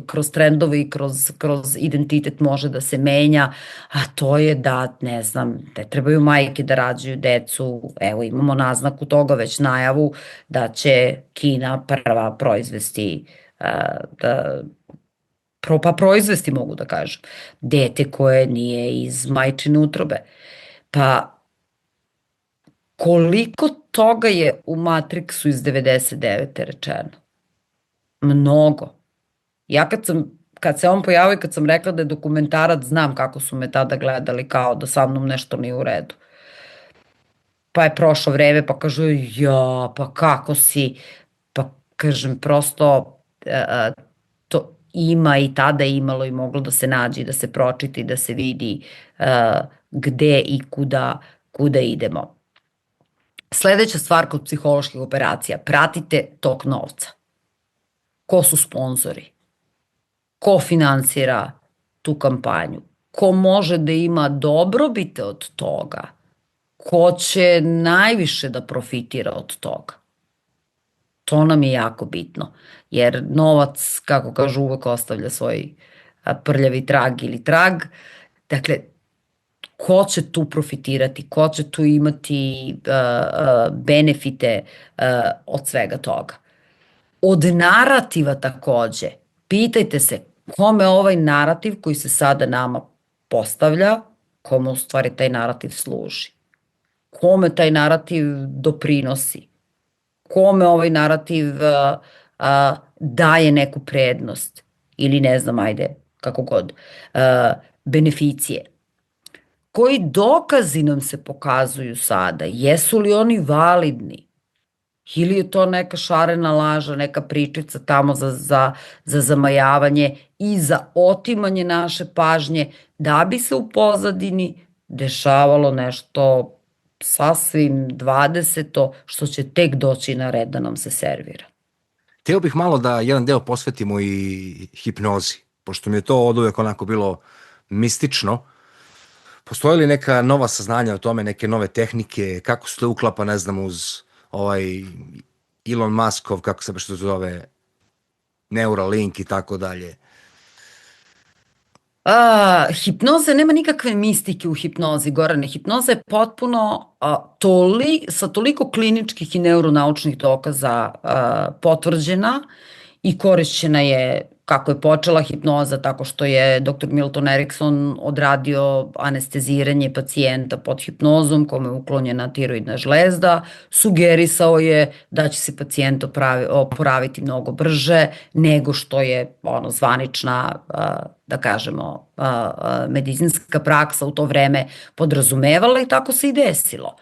kroz trendove i kroz identitet može da se menja, a to je da, ne znam, da trebaju majke da rađaju decu, evo imamo naznaku toga, već najavu da će Kina prva proizvesti pa proizvesti mogu da kažem, dete koje nije iz majčine utrobe. Pa koliko toga je u Matrixu iz 99. rečeno? Mnogo. Ja kad se on pojavio, kad sam rekla da je dokumentarac, znam kako su me tada gledali, kao da sa mnom nešto nije u redu. Pa je prošlo vreme, pa kažu, ja, pa kako si? Pa kažem, prosto to ima i tada je imalo i moglo da se nađe, da se pročiti, da se vidi gde i kuda idemo. Sledeća stvar kod psiholoških operacija, pratite tok novca. Ko su sponzori? Ko finansira tu kampanju? Ko može da ima dobrobite od toga? Ko će najviše da profitira od toga? To nam je jako bitno, jer novac, kako kažu, uvek ostavlja svoj prljavi trag ili trag. Dakle, ko će tu profitirati, ko će tu imati benefite od svega toga. Od narativa takođe, pitajte se kome ovaj narativ koji se sada nama postavlja, kome u stvari taj narativ služi, kome taj narativ doprinosi, kome ovaj narativ daje neku prednost ili ne znam, ajde, kako god, beneficije. Koji dokazi nam se pokazuju sada? Jesu li oni validni? Ili je to neka šarena laža, neka pričica tamo za zamajavanje i za otimanje naše pažnje, da bi se u pozadini dešavalo nešto sasvim 20. što će tek doći na red da nam se servira. Hteo bih malo da jedan deo posvetimo i hipnozi. pošto mi je to od uvek onako bilo mistično, postoje li neka nova saznanja o tome, neke nove tehnike, kako se to uklapa, ne znam, uz ovaj Elon Muskov, kako se baš to zove, Neuralink i tako dalje. Hipnoza nema nikakve mistike u hipnozi, Gorane. Hipnoza je potpuno sa toliko kliničkih i neuronaučnih dokaza potvrđena i korišćena je kako je počela hipnoza, tako što je dr. Milton Erickson odradio anesteziranje pacijenta pod hipnozom kome je uklonjena tiroidna žlezda, sugerisao je da će se pacijent oporaviti mnogo brže nego što je zvanična, da kažemo, medicinska praksa u to vreme podrazumevala i tako se i desilo.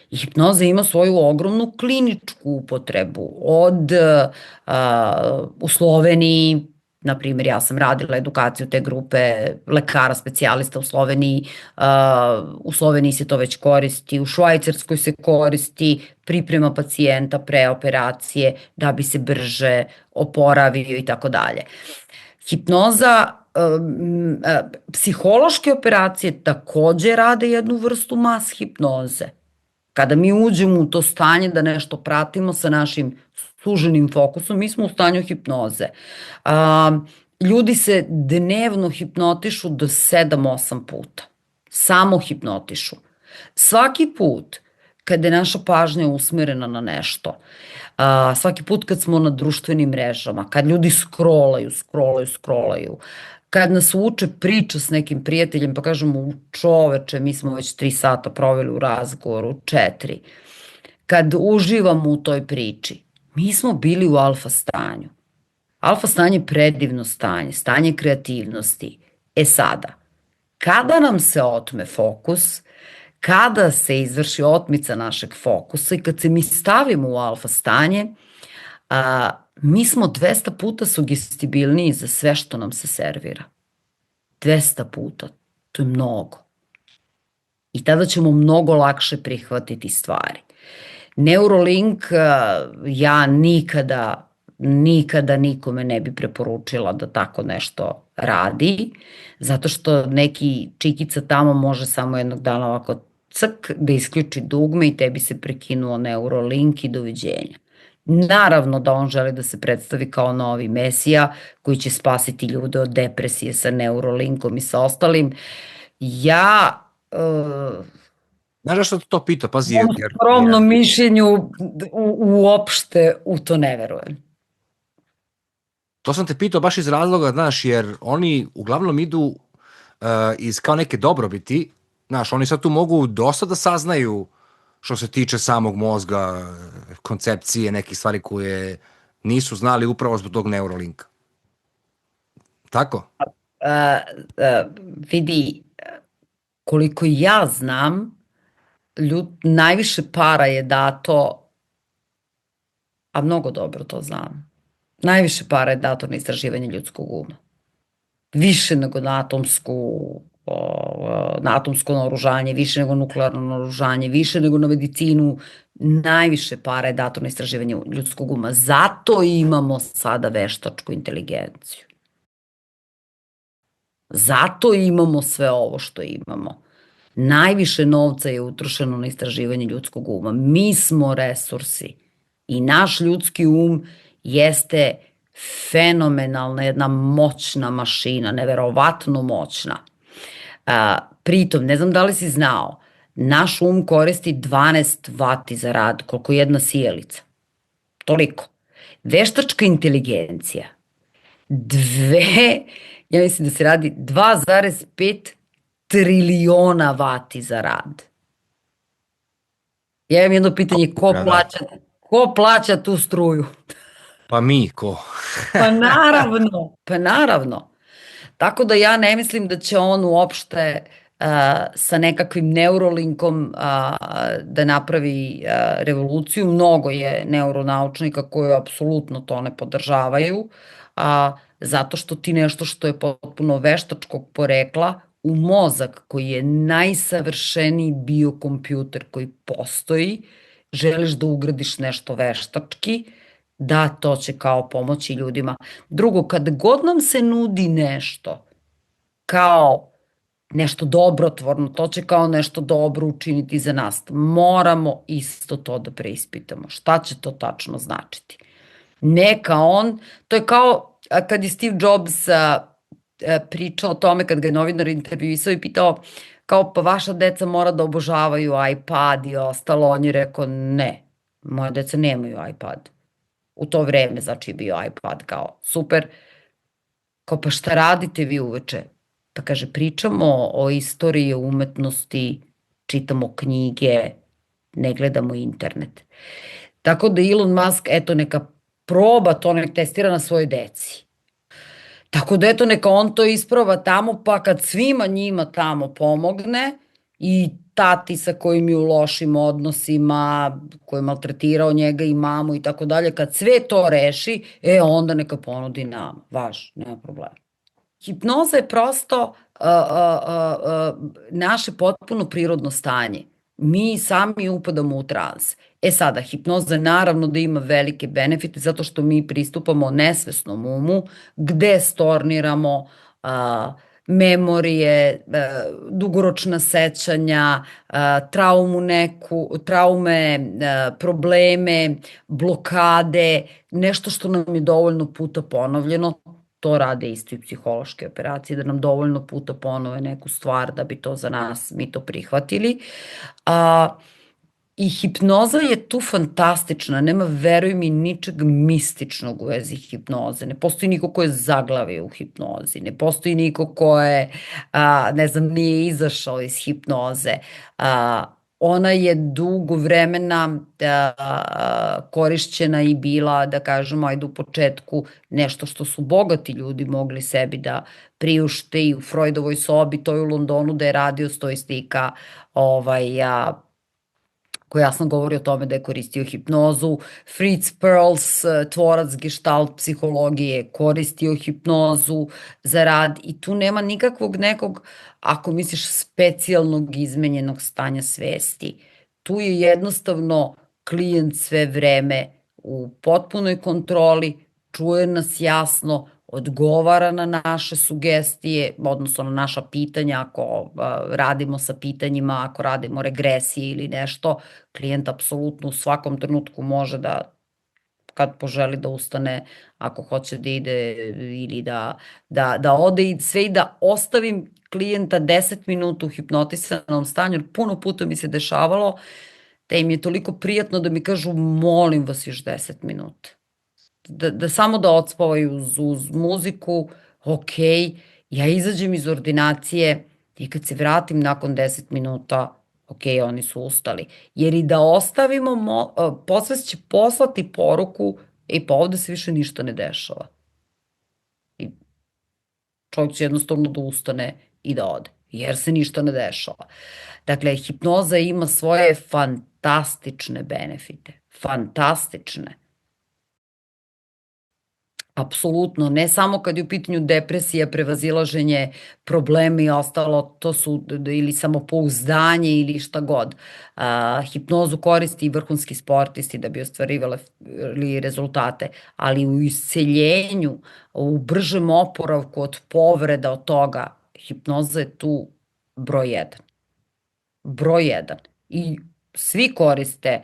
I hipnoza ima svoju ogromnu kliničku upotrebu u Sloveniji, na primjer, ja sam radila edukaciju te grupe lekara specijalista u Sloveniji se to već koristi, u Švajcarskoj se koristi, priprema pacijenta pre operacije da bi se brže oporavio i tako dalje. Hipnoza, psihološke operacije takođe rade jednu vrstu mas hipnoze. Kada mi uđemo u to stanje da nešto pratimo sa našim suženim fokusom, mi smo u stanju hipnoze. Ljudi se dnevno hipnotišu do 7-8 puta. Samo hipnotišu. Svaki put kada je naša pažnja usmerena na nešto, svaki put kad smo na društvenim mrežama, kad ljudi scrollaju, kad nas uče priča s nekim prijateljem pa kažemo čoveče, mi smo već 3 sata proveli u razgovoru, 4. Kad uživamo u toj priči, mi smo bili u alfa stanju. Alfa stanje je predivno stanje, stanje kreativnosti. Sada, kada nam se otme fokus, kada se izvrši otmica našeg fokusa i kad se mi stavimo u alfa stanje, mi smo 200 puta sugestibilniji za sve što nam se servira. 200 puta, to je mnogo. I tada ćemo mnogo lakše prihvatiti stvari. Neuralink ja nikada nikome ne bi preporučila da tako nešto radi, zato što neki čikica tamo može samo jednog dana ovako crk da isključi dugme i tebi se prekinuo Neuralink i doviđenja. Naravno da on želi da se predstavi kao novi mesija koji će spasiti ljude od depresije sa Neuralinkom i sa ostalim. Ja... Znaš zašto to pita? Pazi, u skromnom mišljenju uopšte u to ne verujem. To sam te pitao baš iz razloga, znaš, jer oni uglavnom idu iz kao neke dobrobiti, znaš, oni sad tu mogu dosta da saznaju što se tiče samog mozga, koncepcije, neke stvari koje nisu znali upravo zbog tog Neuralinka. Tako? Vidi, koliko ja znam, najviše para je dato, a mnogo dobro to znam, najviše para je dato na istraživanje ljudskog uma. Više nego na atomsko naoružanje, više nego nuklearno naoružanje, više nego na medicinu, najviše para je dato na istraživanje ljudskog uma. Zato imamo sada veštačku inteligenciju. Zato imamo sve ovo što imamo. Najviše novca je utrošeno na istraživanje ljudskog uma. Mi smo resursi i naš ljudski um jeste fenomenalna, jedna moćna mašina, neverovatno moćna. Pritom, ne znam da li si znao, naš um koristi 12 vati za rad, koliko jedna sijalica. Toliko. Veštačka inteligencija. Ja mislim da se radi 2,5 triliona vati za rad. Ja imam jedno pitanje, ko plaća tu struju? Pa mi, ko? Pa naravno. Tako da ja ne mislim da će on uopšte sa nekakvim Neuralinkom da napravi revoluciju. Mnogo je neuronaučnika koji apsolutno to ne podržavaju, zato što ti nešto što je potpuno veštačkog porekla u mozak koji je najsavršeniji biokompjuter koji postoji, želiš da ugradiš nešto veštački, Da, to će kao pomoći ljudima. Drugo, kad god nam se nudi nešto, kao nešto dobrotvorno, to će kao nešto dobro učiniti za nas. Moramo isto to da preispitamo. Šta će to tačno značiti? Neka on, to je kao kad je Steve Jobs pričao o tome, kad ga je novinar intervjuisao i pitao kao pa vaša deca mora da obožavaju iPad i ostalo, on je rekao ne, moja deca nemaju iPad. U to vreme, znači, je bio iPad kao super. Kao pa šta radite vi uveče? Pa kaže, pričamo o istoriji, o umetnosti, čitamo knjige, ne gledamo internet. Tako da Elon Musk, eto, neka proba to, nek testira na svojoj deci. Tako da eto, neka on to isproba tamo, pa kad svima njima tamo pomogne i tati sa kojim je u lošim odnosima, koji je maltretirao njega i mamu i tako dalje, kad sve to reši, onda neka ponudi nama. Važ, nema problema. Hipnoza je prosto naše potpuno prirodno stanje. Mi sami upadamo u trans. Sada, hipnoza naravno da ima velike benefite zato što mi pristupamo nesvesnom umu gde storniramo memorije, dugoročna sećanja, traume, probleme, blokade, nešto što nam je dovoljno puta ponovljeno. To rade isto i psihološke operacije, da nam dovoljno puta ponove neku stvar da bi to za nas, mi to prihvatili. I hipnoza je tu fantastična, nema, veruj mi, ničeg mističnog u vezi hipnoze. Ne postoji niko ko je zaglavio u hipnozi, ne postoji niko ko je, ne znam, nije izašao iz hipnoze. Ona je dugo vremena korišćena i bila, da kažemo, ajde u početku, nešto što su bogati ljudi mogli sebi da priušte i u Freudovoj sobi, to je u Londonu da je radio Stojstika, koji jasno govori o tome da je koristio hipnozu. Fritz Perls, tvorac gestalt psihologije, koristio hipnozu za rad i tu nema nikakvog nekog, ako misliš, specijalnog izmenjenog stanja svesti. Tu je jednostavno klijent sve vreme u potpunoj kontroli, čuje nas jasno, odgovara na naše sugestije, odnosno na naša pitanja, ako radimo sa pitanjima, ako radimo regresije ili nešto, klijent apsolutno u svakom trenutku može da, kad poželi da ustane, ako hoće da ide ili da ode i sve i da ostavim klijenta 10 minuta u hipnotisanom stanju, jer puno puta mi se dešavalo da im je toliko prijatno da mi kažu molim vas još 10 minuta. Da samo da odspavaju uz muziku, ok, ja izađem iz ordinacije i kad se vratim nakon 10 minuta, ok, oni su ustali. Jer i da ostavimo, podsvest će poslati poruku, pa ovde se više ništa ne dešava. I čovjek će jednostavno da ustane i da ode, jer se ništa ne dešava. Dakle, hipnoza ima svoje fantastične benefite, fantastične. Apsolutno, ne samo kad je u pitanju depresija, prevazilaženje problema i ostalo, to su ili samopouzdanje ili šta god. Hipnozu koristi i vrhunski sportisti da bi ostvarivali rezultate, ali u isceljenju, u bržem oporavku od povreda od toga, hipnoza je tu broj jedan. Broj jedan. I svi koriste.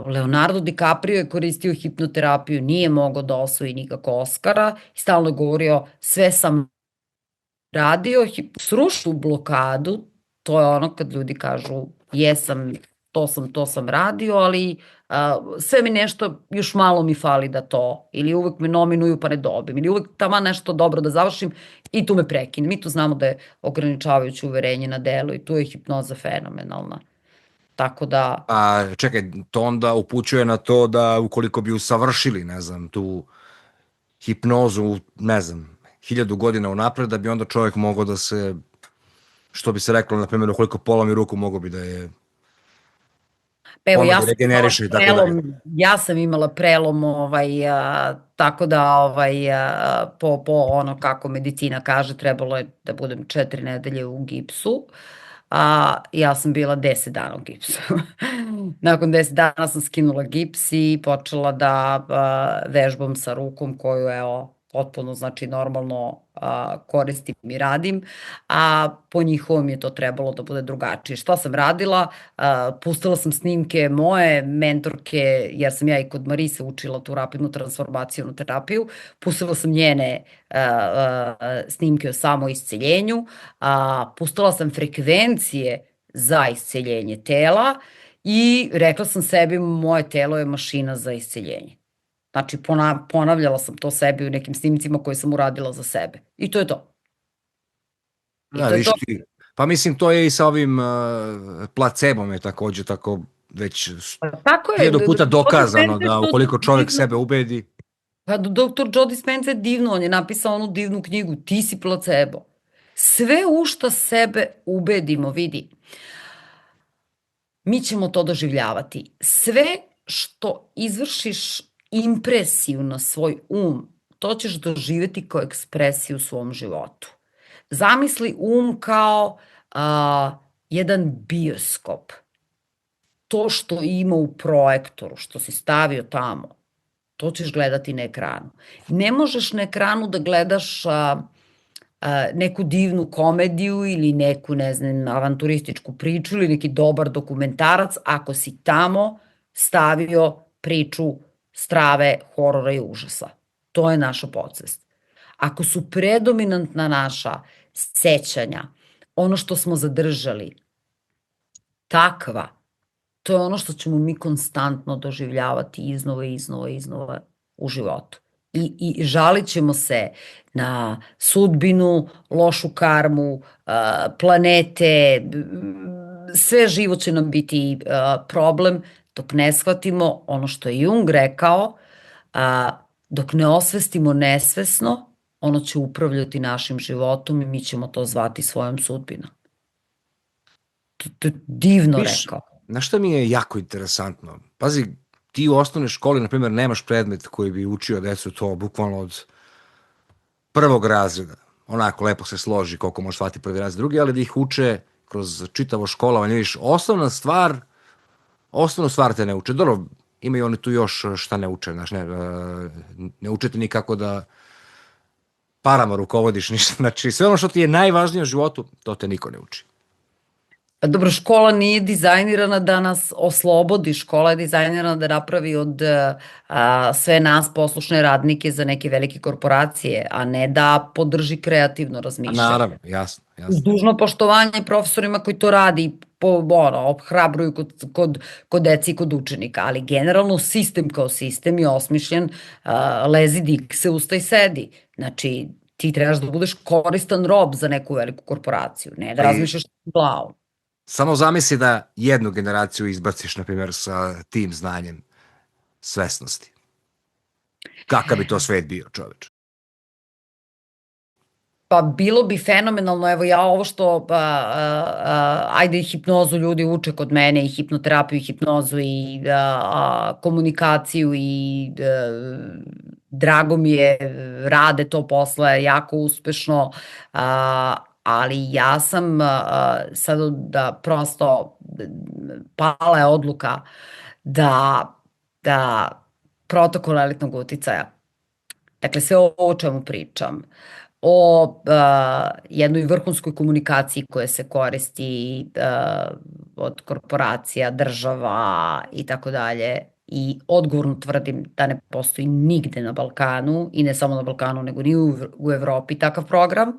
Leonardo DiCaprio je koristio hipnoterapiju, nije mogao da osvoji nikako Oscara i stalno je govorio sve sam radio, srušu blokadu, to je ono kad ljudi kažu jesam, to sam radio, ali sve mi nešto, još malo mi fali da to, ili uvek me nominuju pa ne dobim, ili uvek tamo nešto dobro da završim i tu me prekinem. Mi tu znamo da je ograničavajuće uverenje na delu i tu je hipnoza fenomenalna. Tako da... Čekaj, to onda upućuje na to da ukoliko bi usavršili, ne znam, tu hipnozu, ne znam, 1000 godina unapred, da bi onda čovjek mogao da se, što bi se reklo, na primjer, ukoliko polomi ruku, mogo bi da je evo, regeneriše. Ja sam imala prelom, tako da po ono kako medicina kaže, trebalo je da budem 4 nedelje u gipsu. ja sam bila 10 dana u gipsu. Nakon 10 dana sam skinula gips i počela da vežbam sa rukom koju, evo, potpuno, znači, normalno koristim i radim, a po njihovom je to trebalo da bude drugačije. Šta sam radila? Pustila sam snimke moje mentorke, jer sam ja i kod Marise učila tu rapidnu transformacijonu terapiju, pustila sam njene snimke o samoisceljenju, pustila sam frekvencije za isceljenje tela i rekla sam sebi, moje telo je mašina za isceljenje. Znači, ponavljala sam to sebi u nekim snimcima koje sam uradila za sebe. I to je to. I Da, to je viš to. ti. Pa mislim, to je i sa ovim placebom je takođe tako već Tako je, hiljadu puta Joe dokazano Dispenza je da to ukoliko čovek divno. sebe ubedi, Pa doktor Joe Dispenza je divno, on je napisao onu divnu knjigu, ti si placebo. Sve u šta sebe ubedimo, vidi, mi ćemo to doživljavati. Sve što izvršiš impresiju na svoj to ćeš doživeti kao ekspresiju u svom životu. Zamisli kao jedan bioskop. To što ima u projektoru, što si stavio tamo, to ćeš gledati na ekranu. Ne možeš na ekranu da gledaš neku divnu komediju ili neku, ne znam, avanturističku priču ili neki dobar dokumentarac ako si tamo stavio priču strave, horora i užasa. To je naša podsvest. Ako su predominantna naša sećanja, ono što smo zadržali, takva, to je ono što ćemo mi konstantno doživljavati iznova i iznova i iznova u životu. I žalit ćemo se na sudbinu, lošu karmu, planete, sve živo će nam biti problem dok ne shvatimo ono što je Jung rekao, dok ne osvestimo nesvesno, ono će upravljati našim životom i mi ćemo to zvati svojom sudbinom. To je divno rekao. Znaš šta mi je jako interesantno? Pazi, ti u osnovnoj školi, na primjer, nemaš predmet koji bi učio decu to bukvalno od prvog razreda. Onako lepo se složi koliko može shvatiti prvi razred drugi, ali da ih uče kroz čitavo školovanje. Vidiš, osnovnu stvar te ne uče. Dobro, imaju oni tu još šta ne uče. Znaš, ne učete nikako da parama rukovodiš ništa. Znači, sve ono što ti je najvažnije u životu, to te niko ne uči. Dobro, škola nije dizajnirana da nas oslobodi, škola je dizajnirana da napravi od sve nas poslušne radnike za neke velike korporacije, a ne da podrži kreativno razmišljanje. Naravno, jasno. Uz dužno poštovanje profesorima koji to radi, obhrabruju kod deci i kod učenika, ali generalno sistem kao sistem je osmišljen, lezi dik se ustaj sedi. Znači, ti trebaš da budeš koristan rob za neku veliku korporaciju, ne da razmišljaš glavom. Samo zamisli da jednu generaciju izbaciš, na primjer, sa tim znanjem svesnosti. Kakav bi to svet bio, čoveč? Pa bilo bi fenomenalno, evo ja ovo što, ajde i hipnozu ljudi uče kod mene i hipnoterapiju i hipnozu i komunikaciju i drago mi je, rade to posle jako uspešno, ali ja sam sad da prosto pala je odluka da protokol elitnog uticaja, dakle sve ovo o čemu pričam, o jednoj vrhunskoj komunikaciji koja se koristi od korporacija, država i tako dalje, i odgovorno tvrdim da ne postoji nigde na Balkanu i ne samo na Balkanu nego ni u Evropi takav program.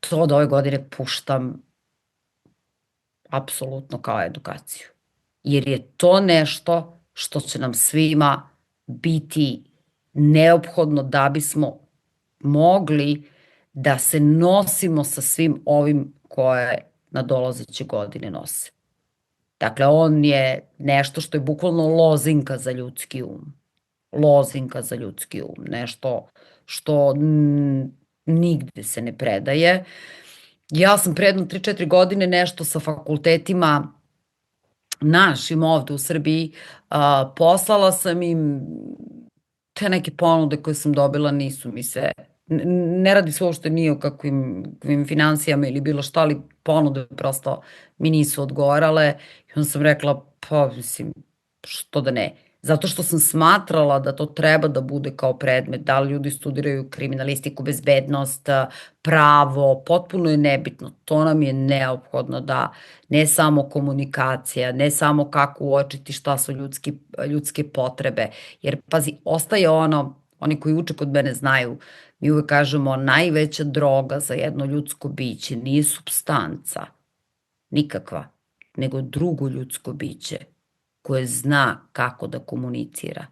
To od ove godine puštam apsolutno kao edukaciju. Jer je to nešto što će nam svima biti neophodno da bismo mogli da se nosimo sa svim ovim koje nadolazeće godine nose. Dakle, on je nešto što je bukvalno lozinka za ljudski um. Lozinka za ljudski um. Nešto što nigde se ne predaje. Ja sam predno 3-4 godine nešto sa fakultetima našim ovde u Srbiji poslala sam im te neke ponude koje sam dobila nisu mi se Ne radi se uopšte ni o kakvim financijama ili bilo šta, ali ponude prosto mi nisu odgovarale i onda sam rekla, pa mislim, što da ne. Zato što sam smatrala da to treba da bude kao predmet, da li ljudi studiraju kriminalistiku, bezbednost, pravo, potpuno je nebitno. To nam je neophodno da ne samo komunikacija, ne samo kako uočiti šta su ljudske potrebe, jer pazi, ostaje oni koji uče kod mene znaju, mi uvek kažemo najveća droga za jedno ljudsko biće nije supstanca, nikakva, nego drugo ljudsko biće koje zna kako da komunicira,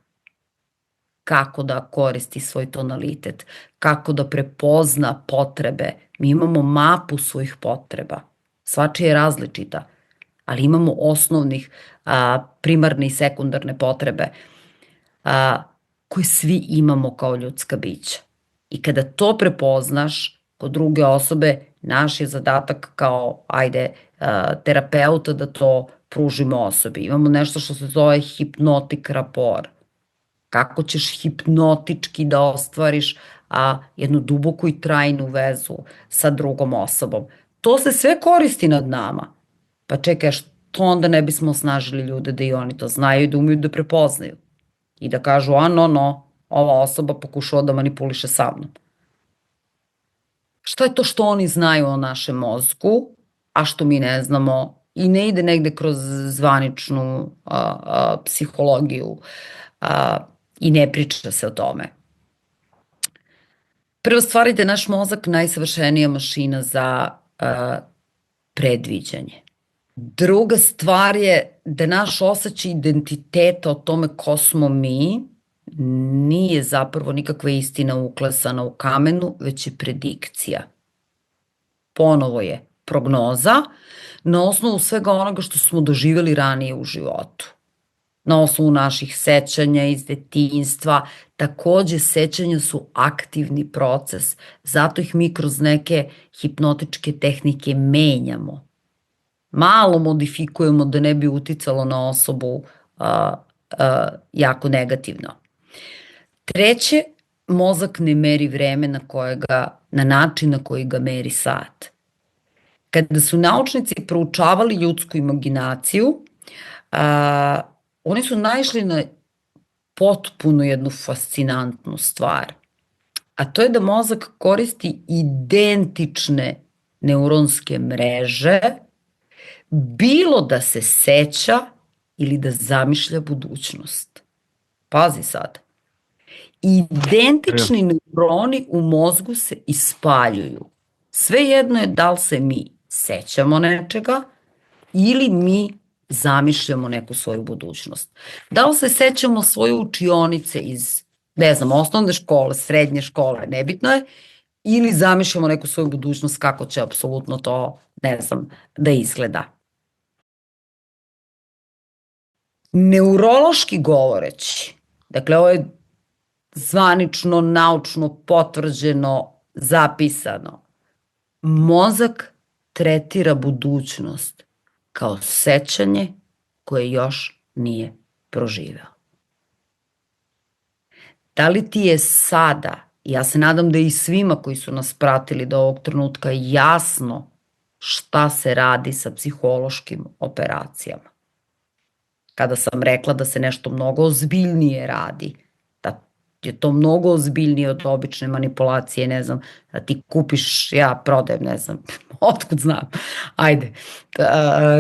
kako da koristi svoj tonalitet, kako da prepozna potrebe. Mi imamo mapu svojih potreba, svačija je različita, ali imamo osnovnih primarne i sekundarne potrebe koje svi imamo kao ljudska bića. I kada to prepoznaš kod druge osobe, naš je zadatak kao, terapeuta da to pružimo osobi. Imamo nešto što se zove hipnotik rapor. Kako ćeš hipnotički da ostvariš jednu duboku i trajnu vezu sa drugom osobom. To se sve koristi nad nama. Pa čekaj, što onda ne bismo osnažili ljude da i oni to znaju i da umeju da prepoznaju. I da kažu, no, ova osoba pokušava da manipuliše sa mnom. Šta je to što oni znaju o našem mozgu, a što mi ne znamo i ne ide negde kroz zvaničnu psihologiju i ne priča se o tome. Prva stvar je da je naš mozak najsavršenija mašina za predviđanje. Druga stvar je da naš osjećaj identiteta o tome ko smo mi nije zapravo nikakva istina uklesana u kamenu, već je predikcija. Ponovo je prognoza na osnovu svega onoga što smo doživjeli ranije u životu. Na osnovu naših sećanja iz detinjstva, takođe sećanja su aktivni proces, zato ih mi kroz neke hipnotičke tehnike menjamo. Malo modifikujemo da ne bi uticalo na osobu jako negativno. Treće, mozak ne meri vreme na način na koji ga meri sat. Kada su naučnici proučavali ljudsku imaginaciju, oni su naišli na potpuno jednu fascinantnu stvar, a to je da mozak koristi identične neuronske mreže, bilo da se seća ili da zamišlja budućnost. Pazi sad. Identični neuroni u mozgu se ispaljuju. Svejedno je da li se mi sećamo nečega ili mi zamišljamo neku svoju budućnost. Da li se sećamo svoje učionice iz, osnovne škole, srednje škole, nebitno je, ili zamišljamo neku svoju budućnost kako će apsolutno to, da izgleda. Neurološki govoreći, dakle ovo je zvanično, naučno, potvrđeno, zapisano, mozak tretira budućnost kao sećanje koje još nije proživeo. Da li ti je sada, ja se nadam da i svima koji su nas pratili do ovog trenutka jasno šta se radi sa psihološkim operacijama? Kada sam rekla da se nešto mnogo ozbiljnije radi, da je to mnogo ozbiljnije od obične manipulacije, da ti kupiš, ja prodajem, otkud znam,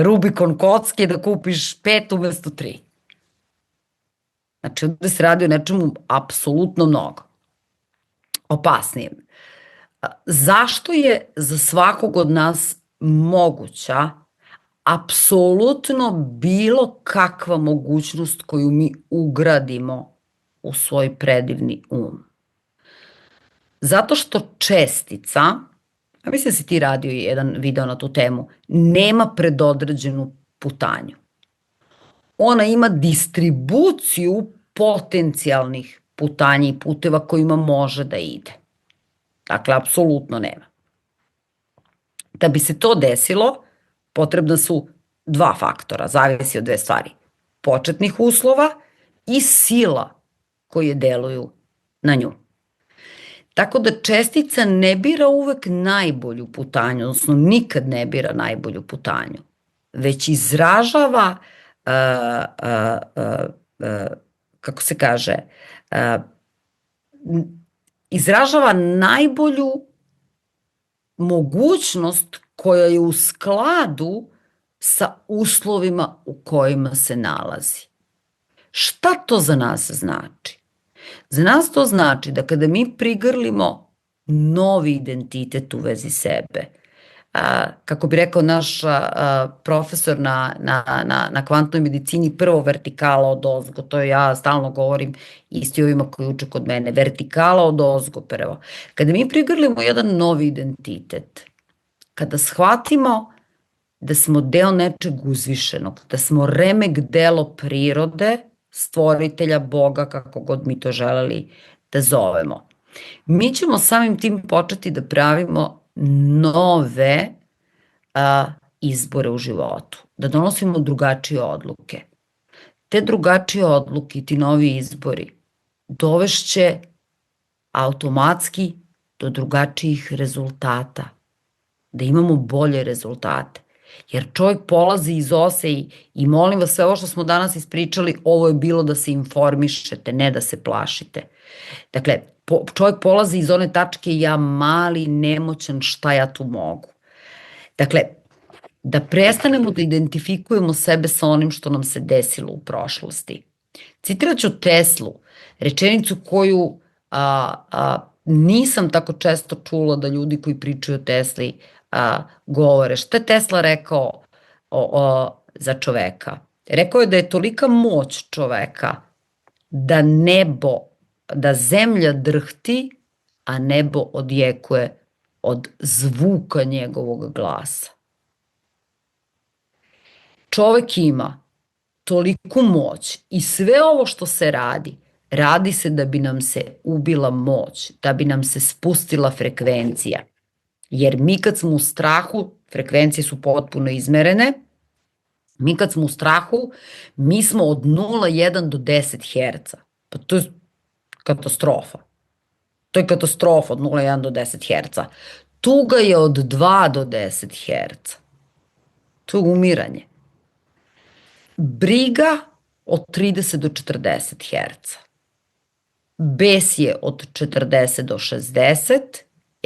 Rubikon kocke da kupiš 5 umesto 3. Znači, ovde se radi o nečemu apsolutno mnogo opasnijem. Zašto je za svakog od nas moguća apsolutno bilo kakva mogućnost koju mi ugradimo u svoj predivni um? Zato što čestica, a mislim da si ti radio jedan video na tu temu, nema predodređenu putanju. Ona ima distribuciju potencijalnih putanja i puteva kojima može da ide. Dakle, apsolutno nema. Da bi se to desilo, potrebna su 2 faktora, zavisi od 2 stvari. Početnih uslova i sila koje deluju na nju. Tako da čestica ne bira uvek najbolju putanju, odnosno nikad ne bira najbolju putanju, već izražava, kako se kaže, izražava najbolju mogućnost koja je u skladu sa uslovima u kojima se nalazi. Šta to za nas znači? Za nas to znači da kada mi prigrlimo novi identitet u vezi sebe, kako bi rekao naš profesor na kvantnoj medicini, prvo vertikala od ozgo, to ja stalno govorim isti ovima koji uče kod mene, vertikala od ozgo prvo. Kada mi prigrlimo jedan novi identitet, kada shvatimo da smo deo nečeg uzvišenog, da smo remek delo prirode, stvoritelja, Boga, kako god mi to želeli da zovemo, mi ćemo samim tim početi da pravimo nove izbore u životu, da donosimo drugačije odluke. Te drugačije odluke i ti novi izbori dovešće automatski do drugačijih rezultata, da imamo bolje rezultate. Jer čovjek polazi iz ose i molim vas, sve ovo što smo danas ispričali, ovo je bilo da se informišete, ne da se plašite. Dakle, čovjek polazi iz one tačke ja mali, nemoćan, šta ja tu mogu. Dakle, da prestanemo da identifikujemo sebe sa onim što nam se desilo u prošlosti. Citirat ću Teslu, rečenicu koju nisam tako često čula da ljudi koji pričaju o Tesli govore. Šta je Tesla rekao za čoveka? Rekao je da je tolika moć čoveka da zemlja drhti, a nebo odjekuje od zvuka njegovog glasa. Čovek ima toliku moć i sve ovo što se radi se da bi nam se ubila moć, da bi nam se spustila frekvencija. Jer mi kad smo u strahu, frekvencije su potpuno izmerene, mi kad smo u strahu, mi smo od 0,1 do 10 Hz. Pa to je katastrofa. To je katastrofa od 0,1 do 10 Hz. Tuga je od 2 do 10 Hz. To je umiranje. Briga od 30 do 40 Hz. Bes je od 40 do 60.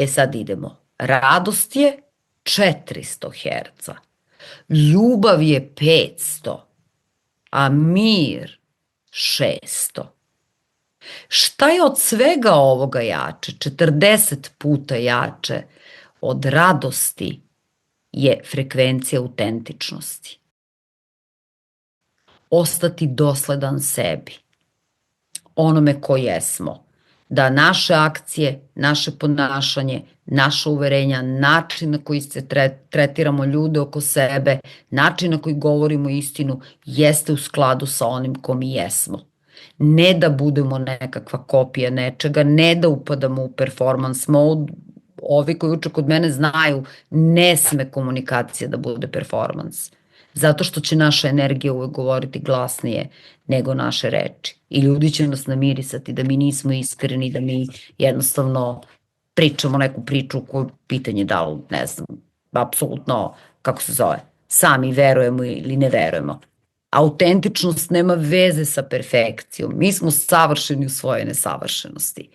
Sad idemo. Radost je 400 Hz. Ljubav je 500, a mir 600. Šta je od svega ovoga jače? 40 puta jače od radosti je frekvencija autentičnosti. Ostati dosledan sebi, onome ko jesmo, da naše akcije, naše ponašanje, naša uverenja, način na koji se tretiramo ljude oko sebe, način na koji govorimo istinu, jeste u skladu sa onim ko mi jesmo. Ne da budemo nekakva kopija nečega, ne da upadamo u performance mode. Ovi koji uče kod mene znaju, ne sme komunikacija da bude performance. Zato što će naša energija uvek govoriti glasnije nego naše reči. I ljudi će nas namirisati da mi nismo iskreni, da mi jednostavno pričamo neku priču koju pitanje da li, ne znam, apsolutno, kako se zove, sami verujemo ili ne verujemo. Autentičnost nema veze sa perfekcijom. Mi smo savršeni u svojoj nesavršenosti.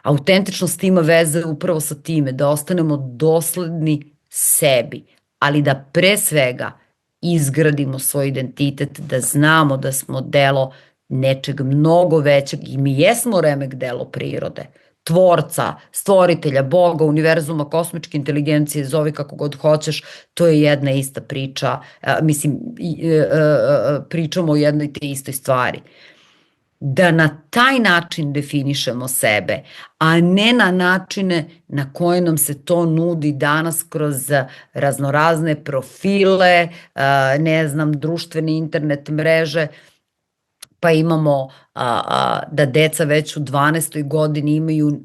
Autentičnost ima veze upravo sa time da ostanemo dosledni sebi, ali da pre svega izgradimo svoj identitet, da znamo da smo delo nečeg mnogo većeg i mi jesmo remek delo prirode, tvorca, stvoritelja, Boga, univerzuma, kosmičke inteligencije, zovi kako god hoćeš, to je jedna ista priča, pričamo o jednoj te istoj stvari. Da na taj način definišemo sebe, a ne na načine na koje nam se to nudi danas kroz raznorazne profile, ne znam, društvene internet mreže, pa imamo da deca već u 12. godini imaju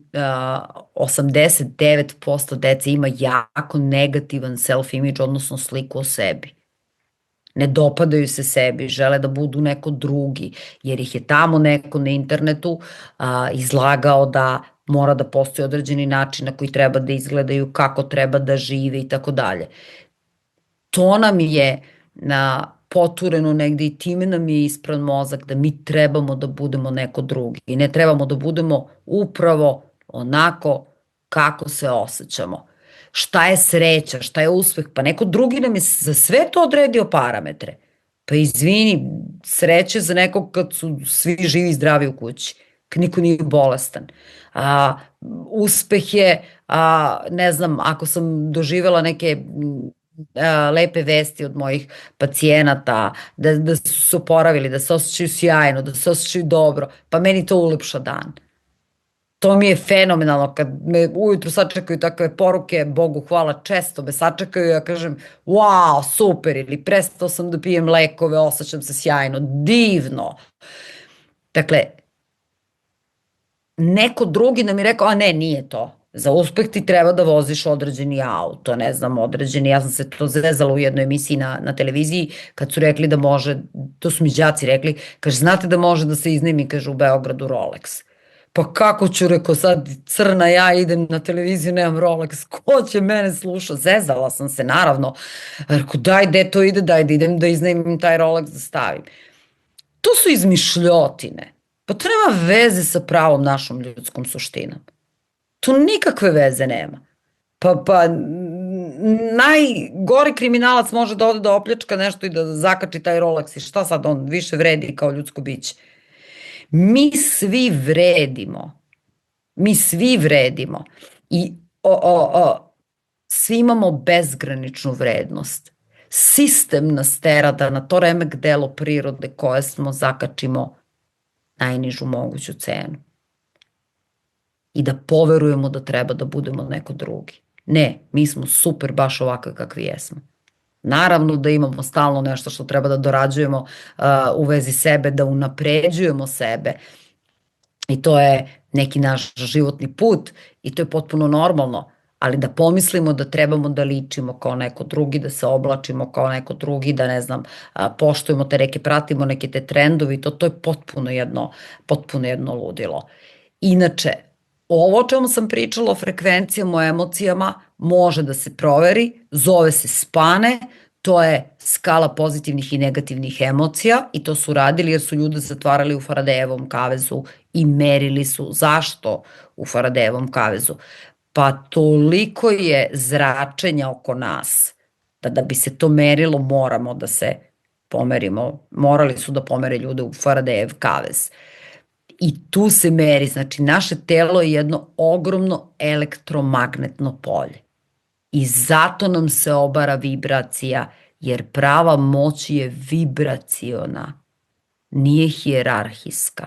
89% dece ima jako negativan self-image, odnosno sliku o sebi. Ne dopadaju se sebi, žele da budu neko drugi, jer ih je tamo neko na internetu izlagao da Mora da postoji određeni način na koji treba da izgledaju, kako treba da žive i tako dalje. To nam je potureno negde i time nam je ispran mozak da mi trebamo da budemo neko drugi i ne trebamo da budemo upravo onako kako se osjećamo. Šta je sreća, šta je uspeh? Pa neko drugi nam je za sve to odredio parametre. Pa izvini, sreće za nekog kad su svi živi i zdravi u kući, kad niko nije bolestan. Uspeh je, ne znam, ako sam doživela neke lepe vesti od mojih pacijenata, da su se oporavili, da se osjećaju sjajno, da se osjećaju dobro, pa meni to ulepša dan. To mi je fenomenalno kad me ujutru sačekaju takve poruke, Bogu hvala, često me sačekaju, ja kažem wow, super, ili prestao sam da pijem lekove, osjećam se sjajno, divno. Dakle, neko drugi nam je rekao, a ne, nije to. Za uspeh ti treba da voziš određeni auto, ne znam, određeni, ja sam se to zezala u jednoj emisiji na televiziji, kad su rekli da može, to su mi đaci rekli, kaže, znate da može da se iznajmi, kaže, u Beogradu Rolex. Pa kako ću, rekao, sad crna ja idem na televiziju, nemam Rolex, ko će mene sluša? Zezala sam se, naravno. Rekao, daj, gde to ide, daj da idem da iznajmim taj Rolex da stavim. To su izmišljotine. Pa to nema veze sa pravom našom ljudskom suštinom. To nikakve veze nema. Pa najgori kriminalac može da ode da opljačka nešto i da zakači taj Rolex i šta sad on više vredi kao ljudsko biće. Mi svi vredimo. Mi svi vredimo. I svi imamo bezgraničnu vrednost. Sistem nas tera da na to remek delo prirode koje smo zakačimo najnižu moguću cenu. I da poverujemo da treba da budemo neko drugi. Ne, mi smo super baš ovakve kakvi jesmo. Naravno da imamo stalno nešto što treba da dorađujemo u vezi sebe, da unapređujemo sebe. I to je neki naš životni put i to je potpuno normalno. Ali da pomislimo da trebamo da ličimo kao neko drugi, da se oblačimo kao neko drugi, da ne znam, poštujemo te neke, pratimo neke te trendovi, to je potpuno jedno ludilo. Inače, ovo o čemu sam pričala o frekvencijama, o emocijama, može da se proveri, zove se SPANE, to je skala pozitivnih i negativnih emocija i to su radili jer su ljude zatvarali u Faradejevom kavezu i merili su. Zašto u Faradejevom kavezu? Pa toliko je zračenja oko nas da bi se to merilo moramo da se pomerimo. Morali su da pomere ljude u Faradejev kavez. I tu se meri, znači naše telo je jedno ogromno elektromagnetno polje. I zato nam se obara vibracija, jer prava moć je vibraciona, nije hijerarhijska.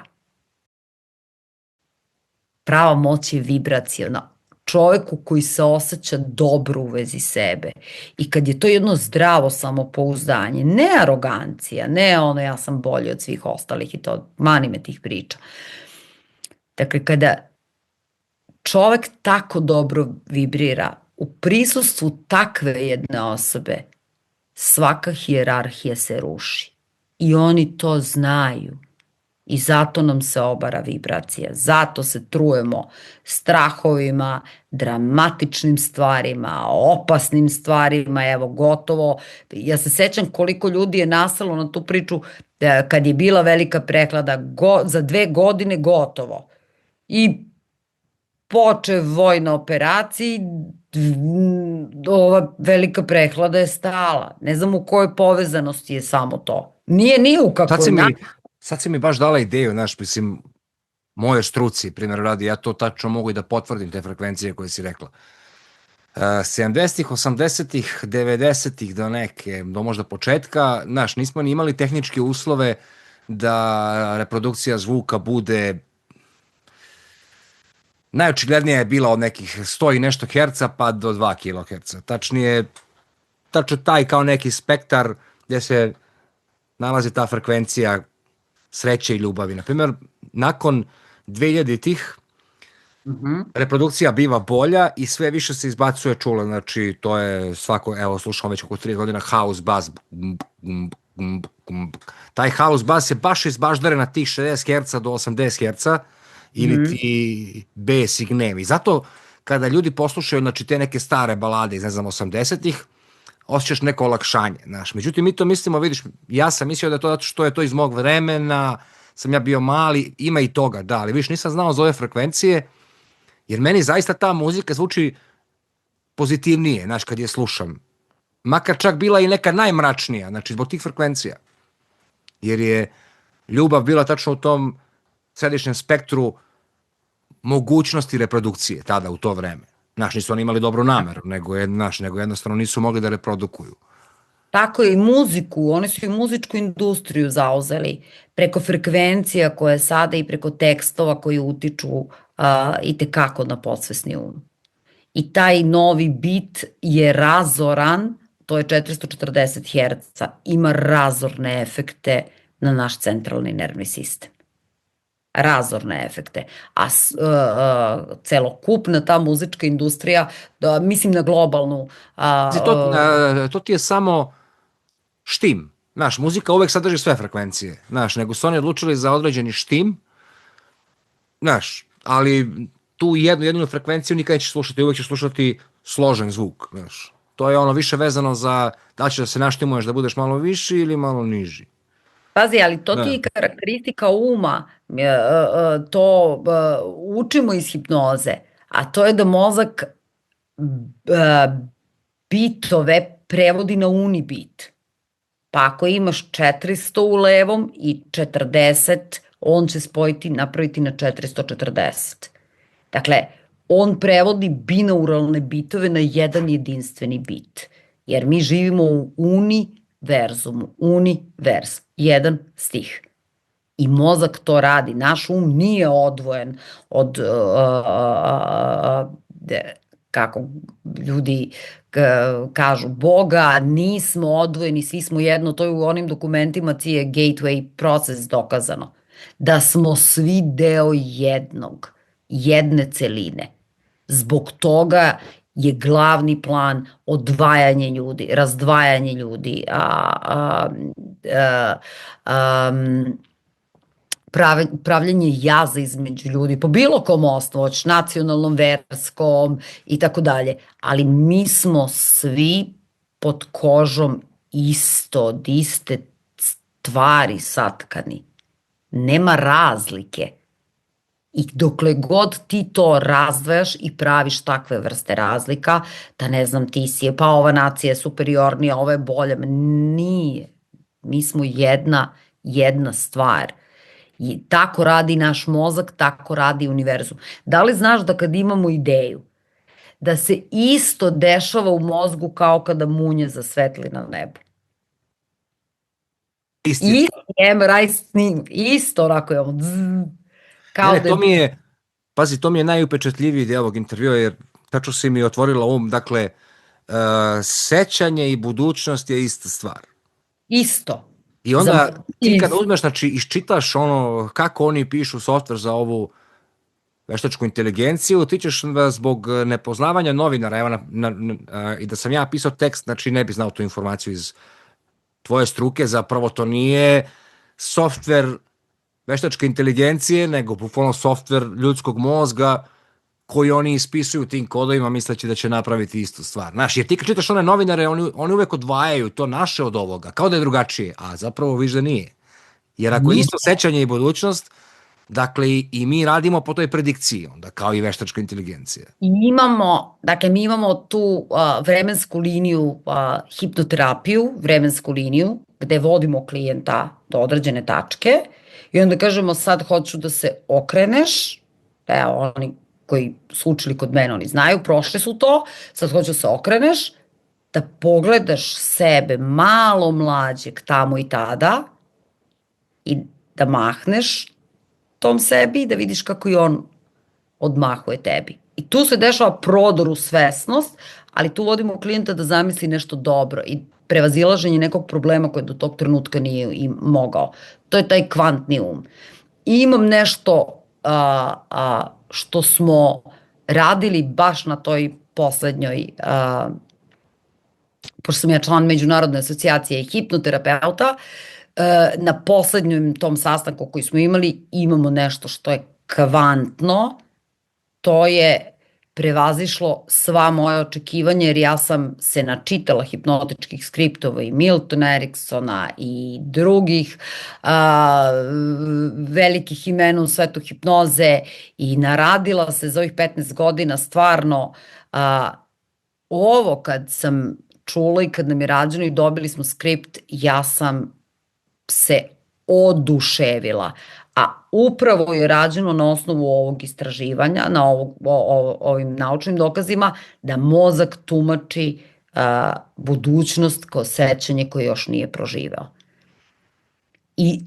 Prava moć je vibraciona. Čoveku koji se osjeća dobro u vezi sebe i kad je to jedno zdravo samopouzdanje, ne arogancija, ne ono ja sam bolji od svih ostalih i to, mani me tih priča. Dakle, kada čovek tako dobro vibrira u prisustvu takve jedne osobe, svaka hijerarhija se ruši i oni to znaju. I zato nam se obara vibracija, zato se trujemo strahovima, dramatičnim stvarima, opasnim stvarima, evo gotovo. Ja se sećam koliko ljudi je nastalo na tu priču kad je bila velika prehlada, za 2 godine gotovo. I poče vojna operacija, ova velika prehlada je stala. Ne znam u kojoj povezanosti je samo to. Nije u kakvoj... Sad si mi baš dala ideju, znaš, mislim, moje struci, primjer radi, ja to tačno mogu i da potvrdim te frekvencije koje si rekla. 70-ih, 80-ih, 90-ih do možda početka, znaš, nismo ni imali tehničke uslove da reprodukcija zvuka bude, najočiglednija je bila od nekih 100 i nešto herca pa do 2 kHz. Tačnije, tačno taj kao neki spektar gdje se nalazi ta frekvencija sreće i ljubavi. Naprimjer, nakon 2000-ih reprodukcija biva bolja i sve više se izbacuje čula, znači to je svako, evo slušamo već oko 30 godina house bass, taj house bass je baš izbaždaren na tih 60 Hz do 80 Hz ili ti bes i gnev. I zato kada ljudi poslušaju, znači, te neke stare balade iz, ne znam, 80-ih, osjećaš neko olakšanje, znaš. Međutim, mi to mislimo, vidiš, ja sam mislio da je to zato što je to iz mog vremena, sam ja bio mali, ima i toga, da, ali viš, nisam znao za ove frekvencije, jer meni zaista ta muzika zvuči pozitivnije, znaš, kad je slušam. Makar čak bila i neka najmračnija, znači, zbog tih frekvencija. Jer je ljubav bila tačno u tom središnjem spektru mogućnosti reprodukcije tada u to vreme. Znaš, nisu oni imali dobru nameru, nego jednostavno nisu mogli da reprodukuju. Tako je i muziku, oni su i muzičku industriju zauzeli preko frekvencija koje sada i preko tekstova koji utiču i tekako na podsvesni um. I taj novi bit je razoran, to je 440 Hz, ima razorne efekte na naš centralni nervni sistem. Razorne efekte. A celokupna ta muzička industrija, mislim na globalnu... To ti je samo štim. Znaš, muzika uvek sadrži sve frekvencije. Znaš, nego su oni odlučili za određeni štim. Znaš, ali tu jednu frekvenciju nikad nećeš slušati. Uvek ćeš slušati složen zvuk. Znaš. To je ono više vezano za da li ćeš da se naštimuješ da budeš malo viši ili malo niži. Pazi, ali to ti je karakteristika uma. To učimo iz hipnoze. A to je da mozak bitove prevodi na unibit. Pa ako imaš 400 u levom i 40, on će spojiti, napraviti na 440. Dakle, on prevodi binauralne bitove na jedan jedinstveni bit. Jer mi živimo u univerzumu. Univers. Jedan stih. I mozak to radi. Naš um nije odvojen od kako ljudi kažu Boga, nismo odvojeni, svi smo jedno, to je u onim dokumentima cije Gateway proces dokazano, da smo svi deo jedne celine. Zbog toga je glavni plan odvajanje ljudi, razdvajanje ljudi, pravljenje jaza između ljudi, po bilo kom osnovu, nacionalnom, verskom i tako dalje. Ali mi smo svi pod kožom isto, od iste stvari satkani. Nema razlike. I dokle god ti to razdvajaš i praviš takve vrste razlika, da ne znam, ti si, pa ova nacija je superiornija, ova je bolja. Nije. Mi smo jedna stvar. I tako radi naš mozak, tako radi univerzum. Da li znaš da kad imamo ideju, da se isto dešava u mozgu kao kada munje zasvetli na nebu? Isti MRI snim, isto onako je on. To mi je najupečatljiviji deo ovog intervjua, jer tačno si mi otvorila dakle, sećanje i budućnost je ista stvar. Isto. I onda ti kad uzmeš, znači, iščitaš ono kako oni pišu softver za ovu veštačku inteligenciju, ti ćeš zbog nepoznavanja novinara, i da sam ja pisao tekst, znači ne bi znao tu informaciju iz tvoje struke, zapravo to nije softver veštačke inteligencije, nego bukvalno softver ljudskog mozga koji oni ispisuju tim kodovima misleći da će napraviti istu stvar. Znaš, jer ti kad čitaš one novinare, oni uvek odvajaju to naše od ovoga, kao da je drugačije, a zapravo viš da nije. Jer ako je isto sećanje i budućnost, dakle i mi radimo po toj predikciji, onda kao i veštačka inteligencija. Mi imamo tu vremensku liniju, hipnoterapiju, vremensku liniju, gde vodimo klijenta do određene tačke i onda kažemo sad hoću da se okreneš, oni koji su učili kod mene, oni znaju, prošli su to, sad hoću da se okreneš, da pogledaš sebe malo mlađeg tamo i tada i da mahneš tom sebi, da vidiš kako i on odmahuje tebi. I tu se dešava prodor u svesnost, ali tu vodimo klijenta da zamisli nešto dobro i prevazilaženje nekog problema koje do tog trenutka nije i mogao. To je taj kvantni um. I imam nešto što smo radili baš na toj poslednjoj, pošto sam ja član Međunarodne asocijacije hipnoterapeuta, na poslednjem tom sastanku koji smo imali imamo nešto što je kvantno, to je prevazišlo sva moja očekivanja, jer ja sam se načitala hipnotičkih skriptova i Miltona Eriksona i drugih velikih imena u svetu hipnoze i naradila se za ovih 15 godina stvarno. Ovo kad sam čula i kad nam je rađeno i dobili smo skript, ja sam se oduševila. A upravo je rađeno na osnovu ovog istraživanja, na ovim naučnim dokazima, da mozak tumači budućnost kao sećanje koje još nije proživeo. I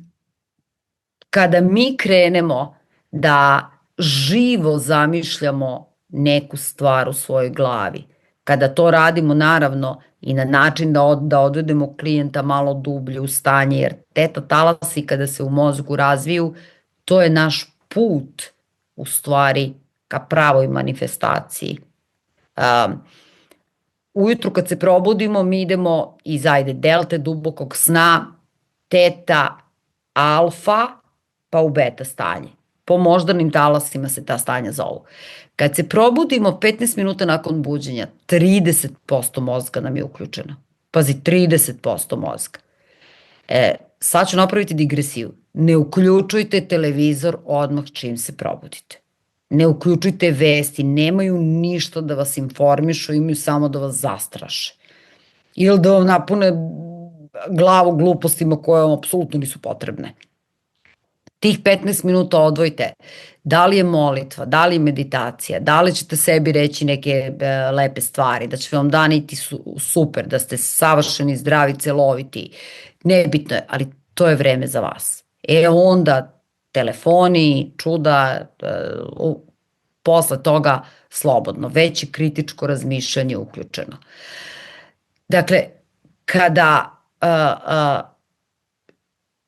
kada mi krenemo da živo zamišljamo neku stvar u svojoj glavi, kada to radimo naravno i na način da odvedemo klijenta malo dublje u stanje, jer teta talasi kada se u mozgu razviju, to je naš put u stvari ka pravoj manifestaciji. Ujutru kad se probudimo mi idemo iz delte dubokog sna, teta, alfa, pa u beta stanje. Po moždanim talasima se ta stanja zovu. Kad se probudimo 15 minuta nakon buđenja, 30% mozga nam je uključeno. Pazi, 30% mozga. Sad ću napraviti digresiju. Ne uključujte televizor odmah čim se probudite. Ne uključujte vesti, nemaju ništa da vas informišu, imaju samo da vas zastraše. Ili da vam napune glavu glupostima koje vam apsolutno nisu potrebne. Tih 15 minuta odvojite. Da li je molitva, da li je meditacija, da li ćete sebi reći neke lepe stvari, da će vam dan iti super, da ste savršeni, zdravi, celoviti. Nebitno je, ali to je vreme za vas. Onda telefoni, čuda, posle toga slobodno, već je kritičko razmišljanje uključeno. Dakle, kada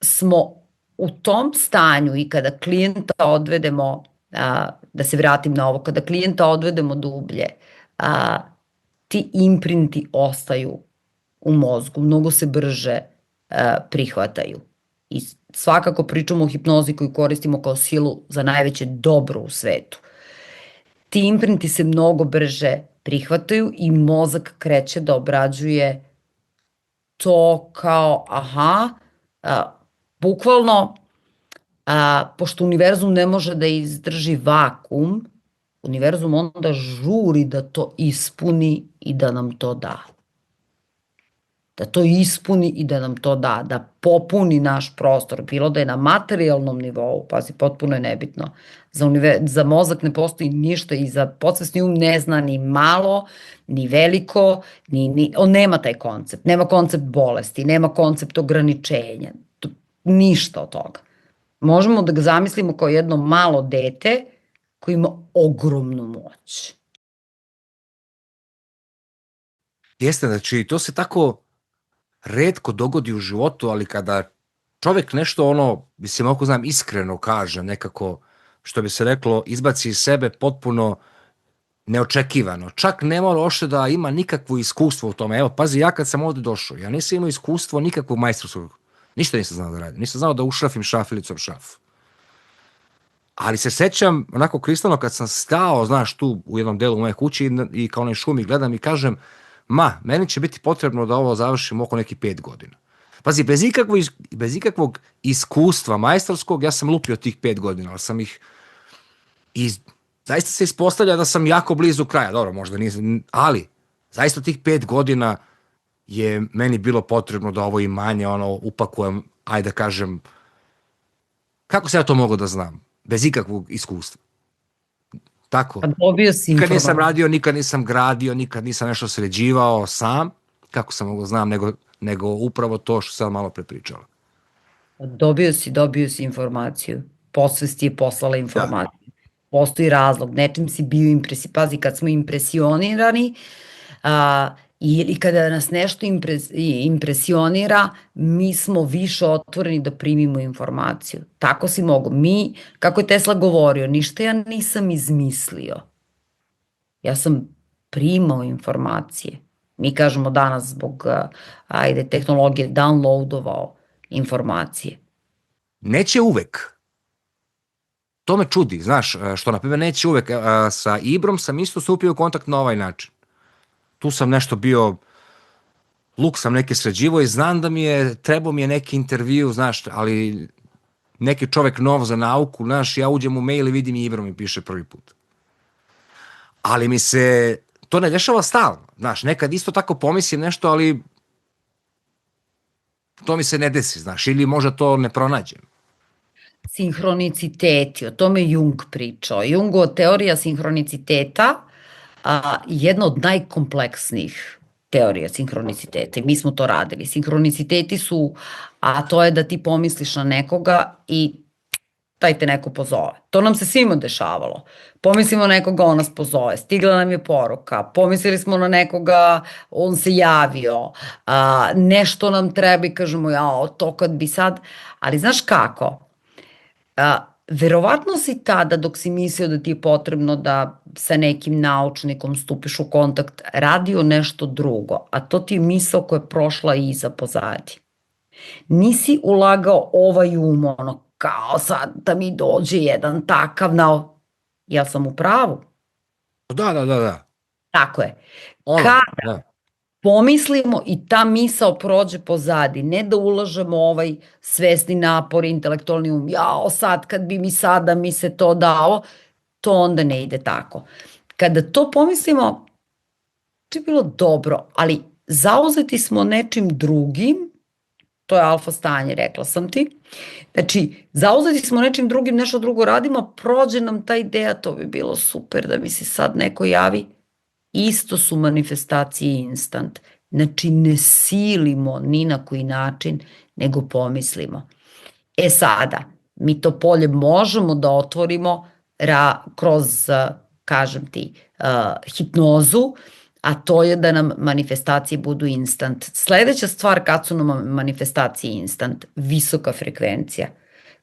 smo u tom stanju i kada klijenta odvedemo, da se vratim na ovo, kada klijenta odvedemo dublje, ti imprinti ostaju u mozgu, mnogo se brže prihvataju. I svakako pričamo o hipnozi koju koristimo kao silu za najveće dobro u svetu. Ti imprinti se mnogo brže prihvataju i mozak kreće da obrađuje to kao, bukvalno, pošto univerzum ne može da izdrži vakum, univerzum onda žuri da to ispuni i da nam to da. Da to ispuni i da nam to da, da popuni naš prostor, bilo da je na materijalnom nivou, pazi, potpuno je nebitno. Za mozak ne postoji ništa i za podsvesni um ne zna ni malo, ni veliko, on nema taj koncept, nema koncept bolesti, nema koncept ograničenja, ništa od toga. Možemo da ga zamislimo kao jedno malo dete koje ima ogromnu moć. Jeste, znači to se tako retko dogodi u životu, ali kada čovek nešto mislim, ako znam, iskreno kaže, nekako, što bi se reklo, izbaci iz sebe potpuno neočekivano. Čak ne mora ošte da ima nikakvo iskustvo u tome. Evo, pazi, ja kad sam ovde došao, ja nisam imao iskustvo nikakvog majstorskog. Ništa nisam znao da radim. Nisam znao da ušrafim šafilicom šaf. Ali se sećam, onako kristalno, kad sam stao, znaš, tu u jednom delu moje kući i kao onaj šumi gledam i kažem, meni će biti potrebno da ovo završim oko neki 5 godina. Pazi, bez ikakvog iskustva majstorskog, ja sam lupio tih 5 godina, ali sam ih... I zaista se ispostavlja da sam jako blizu kraja. Dobro, možda nisam, ali zaista tih 5 godina je meni bilo potrebno da ovo imanje upakujem, ajde da kažem, kako se ja to mogu da znam? Bez ikakvog iskustva. Tako. Pa dobio si informaciju. Nikad nisam radio, nikad nisam gradio, nikad nisam nešto sređivao sam. Kako sam mogu znam, nego upravo to što sam malo prepričala. Dobio si informaciju. Podsvest je poslala informaciju. Da. Postoji razlog. Nečim si bio pazi, kad smo impresionirani, ili kada nas nešto impresionira, mi smo više otvoreni da primimo informaciju. Tako si mogu. Kako je Tesla govorio, ništa ja nisam izmislio. Ja sam primao informacije. Mi kažemo danas zbog tehnologije downloadovao informacije. Neće uvek. To me čudi, znaš, što na primjer neće uvek, sa Ibrom sam isto stupio u kontakt na ovaj način. Tu sam nešto bio, luk sam neke sređivo i znam da trebao mi je neki intervju, znaš, ali neki čovek nov za nauku, znaš, ja uđem u mail i vidim i Ibro mi piše prvi put. Ali mi se to ne dešava stalno, znaš, nekad isto tako pomislim nešto, ali to mi se ne desi, znaš, ili možda to ne pronađem. Sinhroniciteti, o tome Jung pričao. Jungova teorija sinhroniciteta jedna od najkompleksnijih teorija sinhroniciteta i mi smo to radili. Sinhroniciteti su, a to je da ti pomisliš na nekoga i taj te neko pozove. To nam se svima dešavalo. Pomislimo na nekoga, on nas pozove. Stigla nam je poruka. Pomislili smo na nekoga, on se javio. Nešto nam treba i kažemo, jao, to kad bi sad... Ali znaš kako? Verovatno si tada, dok si mislio da ti je potrebno da sa nekim naučnikom stupiš u kontakt, radio nešto drugo, a to ti je misao koja je prošla iza pozadi. Nisi ulagao ovaj ono, kao sad da mi dođe jedan takav ja sam u pravu. Da. Tako je. Kada pomislimo i ta misao prođe pozadi, ne da ulažemo ovaj svesni napor, intelektualni jao sad kad bi mi se to dao, to onda ne ide tako. Kada to pomislimo, to je bilo dobro, ali zauzeti smo nečim drugim, to je alfa stanje, rekla sam ti. Znači, zauzeti smo nečim drugim, nešto drugo radimo, prođe nam ta ideja, to bi bilo super da mi se sad neko javi. Isto su manifestacije instant. Znači, ne silimo ni na koji način, nego pomislimo. Sada, mi to polje možemo da otvorimo kroz, kažem ti, hipnozu, a to je da nam manifestacije budu instant. Sledeća stvar kad su nam manifestacije instant, visoka frekvencija.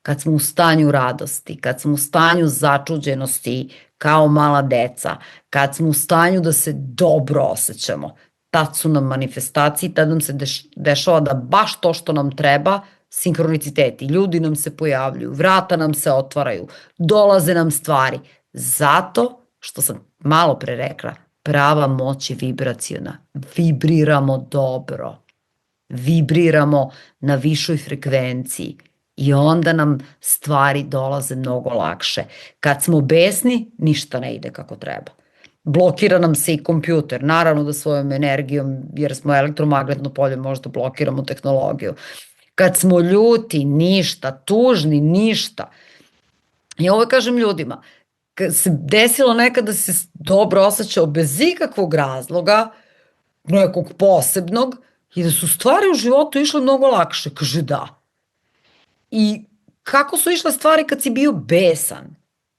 Kad smo u stanju radosti, kad smo u stanju začuđenosti kao mala deca, kad smo u stanju da se dobro osjećamo, tad su nam manifestacije, tad nam se dešava da baš to što nam treba, sinhroniciteti, ljudi nam se pojavljuju, vrata nam se otvaraju, dolaze nam stvari. Zato što sam malo pre rekla, prava moć je vibraciona. Vibriramo dobro. Vibriramo na višoj frekvenciji i onda nam stvari dolaze mnogo lakše. Kad smo besni, ništa ne ide kako treba. Blokira nam se i kompjuter, naravno da svojom energijom, jer smo elektromagnetno polje, možda blokiramo tehnologiju. Kad smo ljuti, ništa, tužni, ništa. Ja ovo kažem ljudima, kad se desilo nekad da se dobro osjećao bez ikakvog razloga, nekog posebnog, i da su stvari u životu išle mnogo lakše, kaže da. I kako su išle stvari kad si bio besan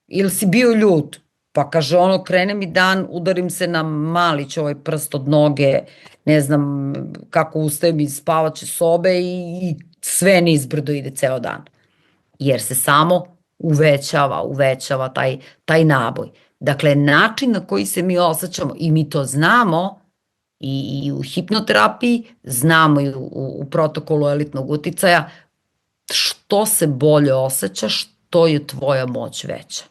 ili si bio ljut? Pa kaže ono, krene mi dan, udarim se na malić ovaj prst od noge, ne znam kako ustajem iz spavaće sobe i sve nizbrdo ide ceo dan. Jer se samo uvećava taj naboj. Dakle, način na koji se mi osjećamo i mi to znamo i u hipnoterapiji, znamo i u protokolu elitnog uticaja, što se bolje osjećaš, to je tvoja moć veća.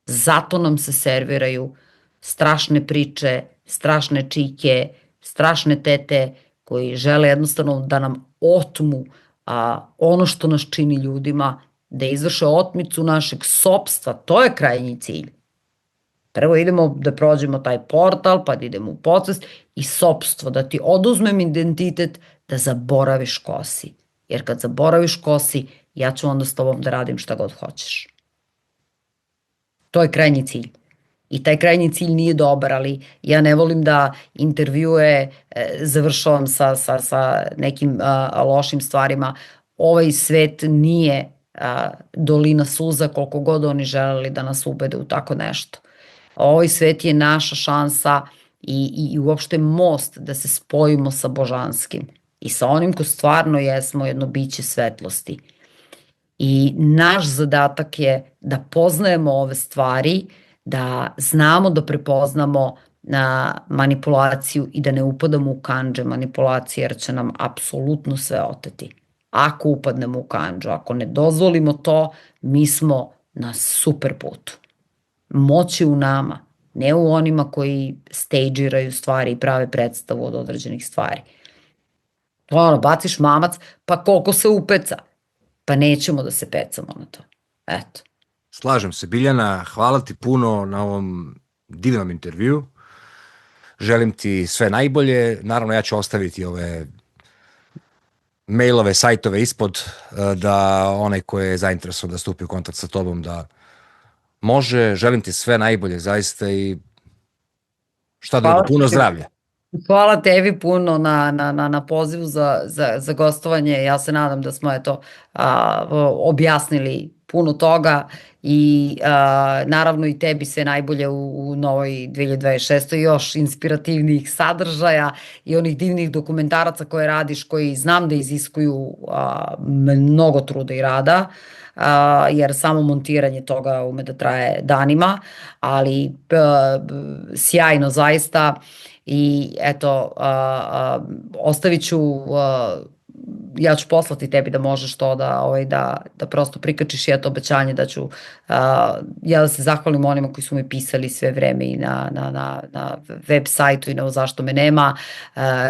Zato nam se serviraju strašne priče, strašne čike, strašne tete koji žele jednostavno da nam otmu ono što nas čini ljudima, da izvrše otmicu našeg sopstva, to je krajnji cilj. Prvo idemo da prođemo taj portal, pa da idemo u podsvest i sopstvo, da ti oduzmem identitet, da zaboraviš ko si. Jer kad zaboraviš ko si, ja ću onda s tobom da radim šta god hoćeš. To je krajnji cilj. I taj krajnji cilj nije dobar, ali ja ne volim da intervjue završavam sa nekim lošim stvarima. Ovaj svet nije dolina suza koliko god oni želeli da nas ubede u tako nešto. Ovaj svet je naša šansa i uopšte most da se spojimo sa božanskim i sa onim ko stvarno jesmo jedno biće svetlosti. I naš zadatak je da poznajemo ove stvari, da znamo da prepoznamo manipulaciju i da ne upadamo u kandže manipulacije jer će nam apsolutno sve oteti. ako upadnemo u kandžu. Ako ne dozvolimo to, mi smo na super putu. Moć je u nama, ne u onima koji stageiraju stvari i prave predstavu od određenih stvari. Ono, baciš mamac, pa koliko se upeca? Pa nećemo da se pecamo na to. Eto. Slažem se, Biljana, hvala ti puno na ovom divnom intervju. Želim ti sve najbolje. Naravno, ja ću ostaviti ove mailove, sajtove ispod, da onaj ko je zainteresovan da stupi u kontakt sa tobom da može. Želim ti sve najbolje, zaista, i šta drugo, puno zdravlja. Hvala tebi puno na pozivu za gostovanje. Ja se nadam da smo objasnili puno toga i naravno i tebi sve najbolje u novoj 2026. Još inspirativnijih sadržaja i onih divnih dokumentaraca koje radiš, koji znam da iziskuju mnogo truda i rada, jer samo montiranje toga ume da traje danima, ali sjajno zaista. I eto, ostavit ću, ja ću poslati tebi da možeš to da prosto prikačiš i eto obećanje da ću ja da se zahvalim onima koji su mi pisali sve vreme i na web sajtu i na Zašto me nema.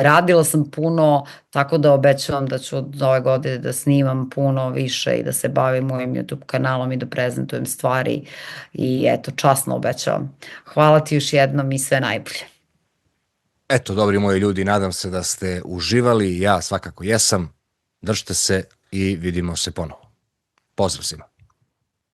Radila sam puno, tako da obećavam da ću od ove godine da snimam puno više i da se bavim mojim YouTube kanalom i da prezentujem stvari i eto, časno obećavam. Hvala ti još jednom i sve najbolje. Eto, dobri moji ljudi, nadam se da ste uživali, ja svakako jesam. Držite se i vidimo se ponovo. Pozdrav svima.